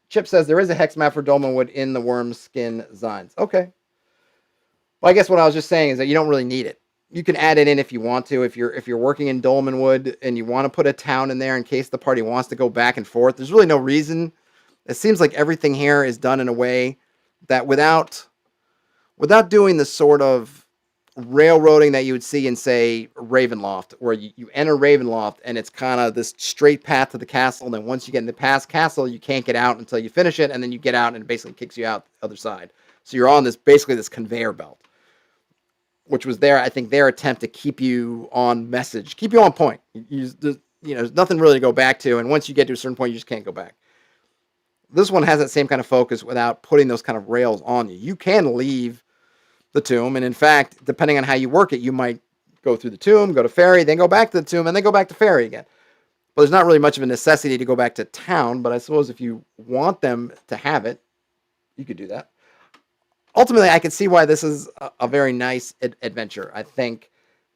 Chip says there is a hex map for Dolmanwood in the Worm Skin Zines. Okay. Well, I guess what I was just saying is that you don't really need it. You can add it in if you want to. If you're working in Dolmanwood and you want to put a town in there in case the party wants to go back and forth, there's really no reason. It seems like everything here is done in a way that without doing the sort of railroading that you would see in, say, Ravenloft, where you enter Ravenloft and it's kind of this straight path to the castle, and then once you get in the past castle, you can't get out until you finish it, and then you get out and it basically kicks you out the other side. So you're on this conveyor belt, which was I think their attempt to keep you on message, keep you on point. There's nothing really to go back to, and once you get to a certain point, you just can't go back. This one has that same kind of focus without putting those kind of rails on you. You can leave the tomb, and in fact, depending on how you work it, you might go through the tomb, go to Ferry, then go back to the tomb, and then go back to Ferry again. But there's not really much of a necessity to go back to town, but I suppose if you want them to have it, you could do that. Ultimately, I can see why this is a very nice adventure. I think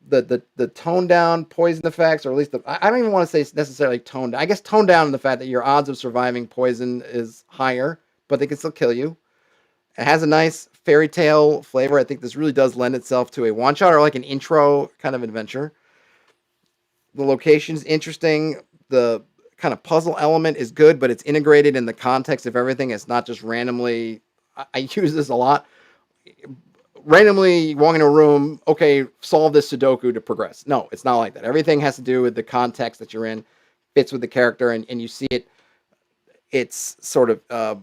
the toned down poison effects, or at least I don't even want to say it's necessarily toned down. I guess toned down in the fact that your odds of surviving poison is higher, but they can still kill you. It has a nice fairy tale flavor. I think this really does lend itself to a one shot or like an intro kind of adventure. The location's interesting. The kind of puzzle element is good, but it's integrated in the context of everything. It's not just randomly. I use this a lot. Randomly walk into a room, okay, solve this Sudoku to progress. No, it's not like that. Everything has to do with the context that you're in, fits with the character, and you see it. It's sort of,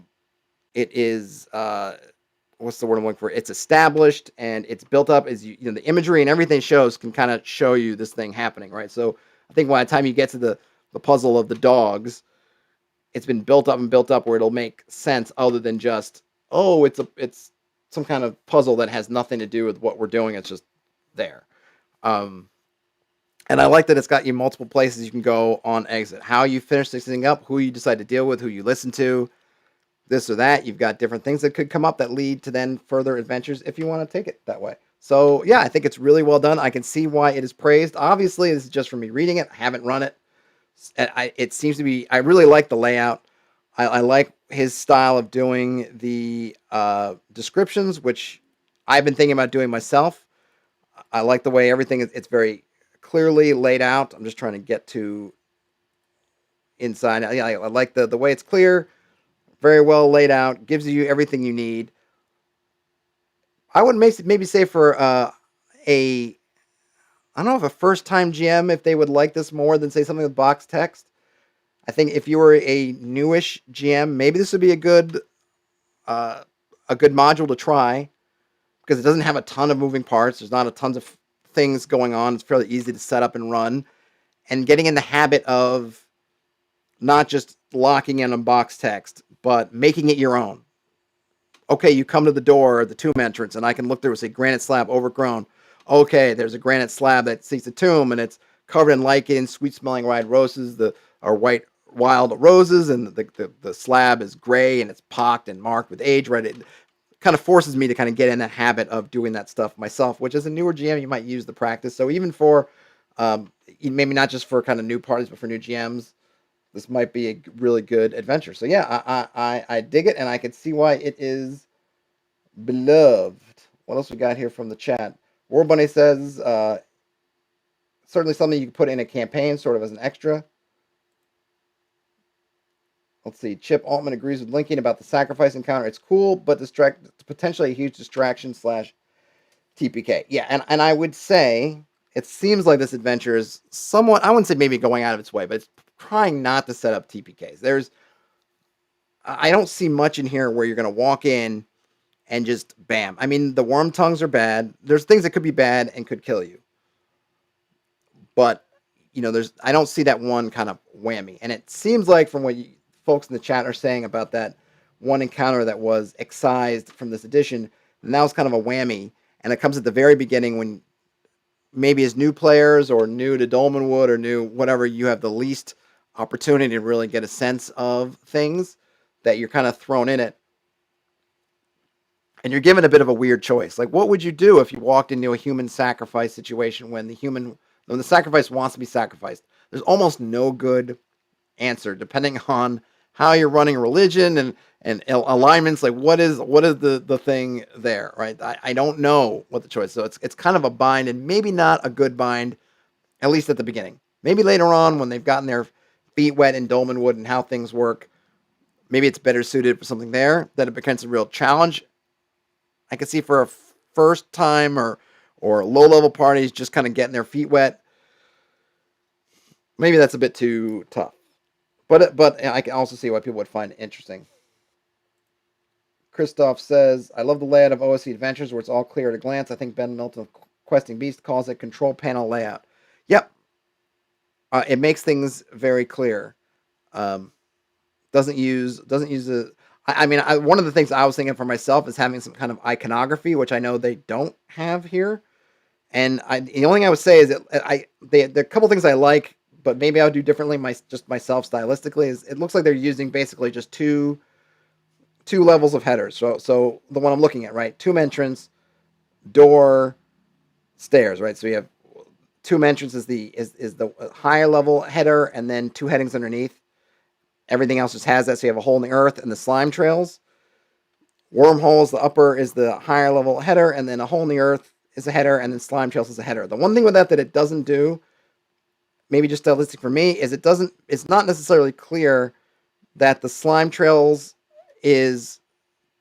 it is, what's the word I'm looking for? It's established and it's built up as the imagery and everything shows can kind of show you this thing happening, right? So I think by the time you get to the puzzle of the dogs, it's been built up where it'll make sense other than just, oh, it's some kind of puzzle that has nothing to do with what we're doing. It's just there. And I like that it's got you multiple places you can go on exit. How you finish this thing up, who you decide to deal with, who you listen to, this or that. You've got different things that could come up that lead to then further adventures if you want to take it that way. So yeah, I think it's really well done. I can see why it is praised. Obviously, this is just for me reading it. I haven't run it. It seems to be, I really like the layout. I like his style of doing the descriptions, which I've been thinking about doing myself. I like the way everything is, it's very clearly laid out. I'm just trying to get to inside. I like the way it's clear, very well laid out, gives you everything you need. I would maybe say for I don't know if a first-time GM, if they would like this more than, say, something with box text. I think if you were a newish GM, maybe this would be a good module to try, because it doesn't have a ton of moving parts. There's not a tons of things going on. It's fairly easy to set up and run. And getting in the habit of not just locking in on box text, but making it your own. Okay, you come to the door, the tomb entrance, and I can look through and say, granite slab, overgrown. Okay, there's a granite slab that seats a tomb, and it's covered in lichen, sweet-smelling white roses, or white wild roses, and the slab is gray, and it's pocked and marked with age, right? It kind of forces me to kind of get in that habit of doing that stuff myself, which as a newer GM, you might use the practice. So even for, maybe not just for kind of new parties, but for new GMs, this might be a really good adventure. So yeah, I dig it, and I can see why it is beloved. What else we got here from the chat? War Bunny says, certainly something you can put in a campaign, sort of as an extra. Let's see. Chip Altman agrees with Lincoln about the sacrifice encounter. It's cool, but potentially a huge distraction / TPK. Yeah, and I would say it seems like this adventure is somewhat, I wouldn't say maybe going out of its way, but it's trying not to set up TPKs. I don't see much in here where you're going to walk in and just bam. I mean, the worm tongues are bad. There's things that could be bad and could kill you. But, I don't see that one kind of whammy. And it seems like from what folks in the chat are saying about that one encounter that was excised from this edition, and that was kind of a whammy. And it comes at the very beginning when maybe as new players or new to Dolmanwood or new whatever, you have the least opportunity to really get a sense of things, that you're kind of thrown in it. And you're given a bit of a weird choice. Like, what would you do if you walked into a human sacrifice situation when the sacrifice wants to be sacrificed? There's almost no good answer, depending on how you're running religion and alignments. Like, what is the thing there, right? I don't know what the choice is. So it's kind of a bind, and maybe not a good bind, at least at the beginning. Maybe later on when they've gotten their feet wet in Dolmanwood and how things work, maybe it's better suited for something there, that it becomes a real challenge. I could see for a first time or low-level parties just kind of getting their feet wet, maybe that's a bit too tough. But I can also see why people would find it interesting. Christoph says, I love the layout of OSE Adventures where it's all clear at a glance. I think Ben Milton of Questing Beast calls it control panel layout. Yep. It makes things very clear. Doesn't use the... one of the things I was thinking for myself is having some kind of iconography, which I know they don't have here. And the only thing I would say is that there are a couple things I like, but maybe I would do differently myself stylistically. Is it looks like they're using basically just two levels of headers. So the one I'm looking at, right? Tomb entrance, door, stairs, right? So you have tomb entrance is the higher level header, and then two headings underneath. Everything else just has that. So you have a hole in the earth and the slime trails. Wormholes, the upper is the higher level header, and then a hole in the earth is a header, and then slime trails is a header. The one thing with that it doesn't do, maybe just stylistic for me, is it's not necessarily clear that the slime trails is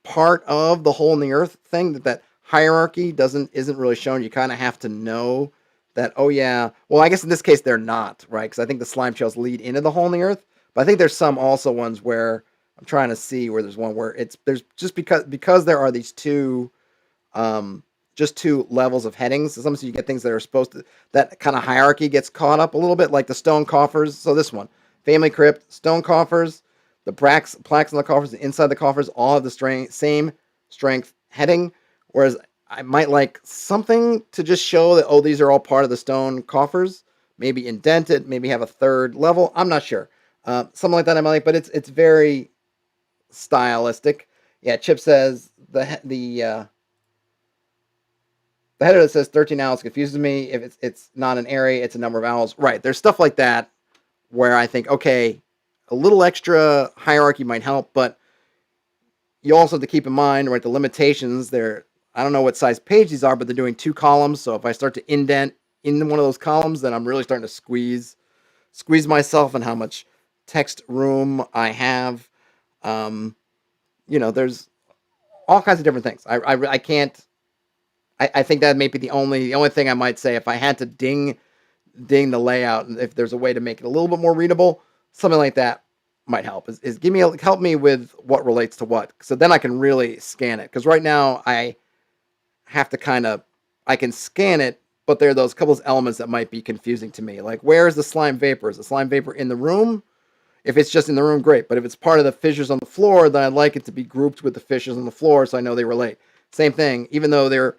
part of the hole in the earth thing, that hierarchy isn't really shown. You kind of have to know that, oh yeah, well, I guess in this case they're not, right? Because I think the slime trails lead into the hole in the earth. But I think there's some also ones where I'm trying to see where there's one where there's just because there are these two levels of headings. So sometimes you get things that are supposed to, that kind of hierarchy gets caught up a little bit, like the stone coffers. So this one, Family Crypt, stone coffers, the plaques on the coffers, inside the coffers, all have the same strength heading. Whereas I might like something to just show that, oh, these are all part of the stone coffers. Maybe indent it, maybe have a third level. I'm not sure. Something like that I might like, but it's very stylistic. Yeah, Chip says the header that says 13 owls confuses me. If it's not an area, it's a number of owls. Right, there's stuff like that where I think, okay, a little extra hierarchy might help, but you also have to keep in mind, right, the limitations. I don't know what size page these are, but they're doing 2 columns, so if I start to indent in one of those columns, then I'm really starting to squeeze myself and how much text room I have. There's all kinds of different things. I can't. I think that may be the only thing I might say if I had to ding the layout, and if there's a way to make it a little bit more readable, something like that might help. Is help me with what relates to what, so then I can really scan it. Because right now I have to I can scan it, but there are those couple of elements that might be confusing to me. Like, where is the slime vapor? Is the slime vapor in the room? If it's just in the room, great. But if it's part of the fissures on the floor, then I'd like it to be grouped with the fissures on the floor so I know they relate. Same thing, even though they're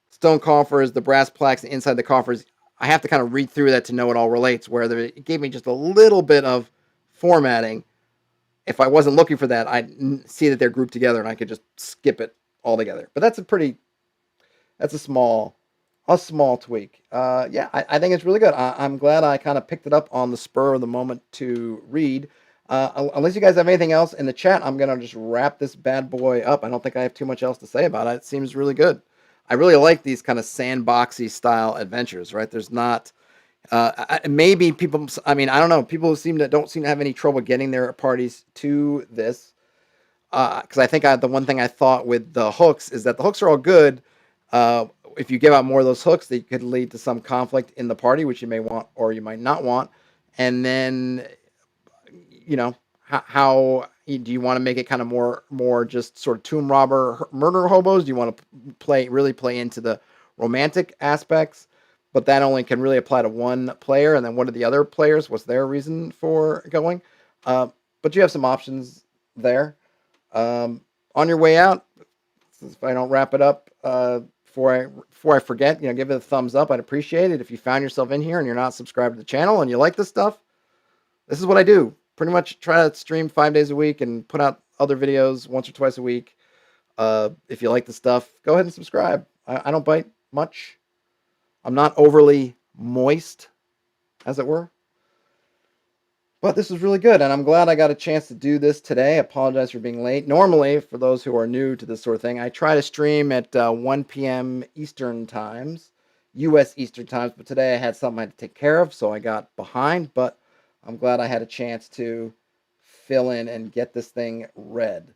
stone coffers, the brass plaques inside the coffers, I have to kind of read through that to know it all relates, where it gave me just a little bit of formatting. If I wasn't looking for that, I'd see that they're grouped together and I could just skip it altogether. But that's a small tweak. I think it's really good. I'm glad I kind of picked it up on the spur of the moment to read. Unless you guys have anything else in the chat, I'm going to just wrap this bad boy up. I don't think I have too much else to say about it. It seems really good. I really like these kind of sandboxy style adventures, right? There's not, maybe people, I don't know, people don't seem to have any trouble getting their parties to this. Because I think the one thing I thought with the hooks is that the hooks are all good. If you give out more of those hooks, they could lead to some conflict in the party, which you may want or you might not want. And then, how do you want to make it kind of more just sort of tomb robber murder hobos? Do you want to really play into the romantic aspects? But that only can really apply to one player. And then what are the other players? What's their reason for going? But you have some options there. On your way out, if I don't wrap it up before I forget, give it a thumbs up. I'd appreciate it. If you found yourself in here and you're not subscribed to the channel and you like this stuff, this is what I do. Pretty much try to stream 5 days a week and put out other videos once or twice a week. If you like the stuff, go ahead and subscribe. I don't bite much. I'm not overly moist, as it were. But this was really good, and I'm glad I got a chance to do this today. I apologize for being late. Normally, for those who are new to this sort of thing, I try to stream at 1 p.m. Eastern times, U.S. Eastern times, but today I had something I had to take care of, so I got behind, but I'm glad I had a chance to fill in and get this thing read.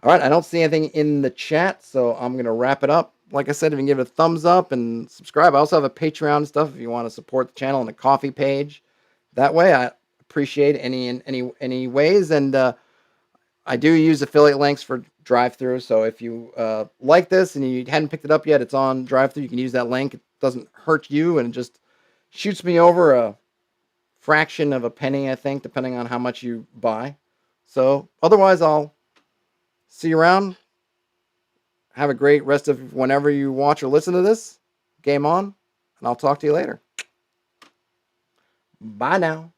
All right, I don't see anything in the chat, so I'm going to wrap it up. Like I said, if you can give it a thumbs up and subscribe. I also have a Patreon and stuff if you want to support the channel and a coffee page. That way, I appreciate any ways, and I do use affiliate links for drive-through. So if you like this and you hadn't picked it up yet, it's on drive-through. You can use that link. It doesn't hurt you, and it just shoots me over a fraction of a penny, I think, depending on how much you buy. So otherwise, I'll see you around. Have a great rest of whenever you watch or listen to this. Game on, and I'll talk to you later. Bye now.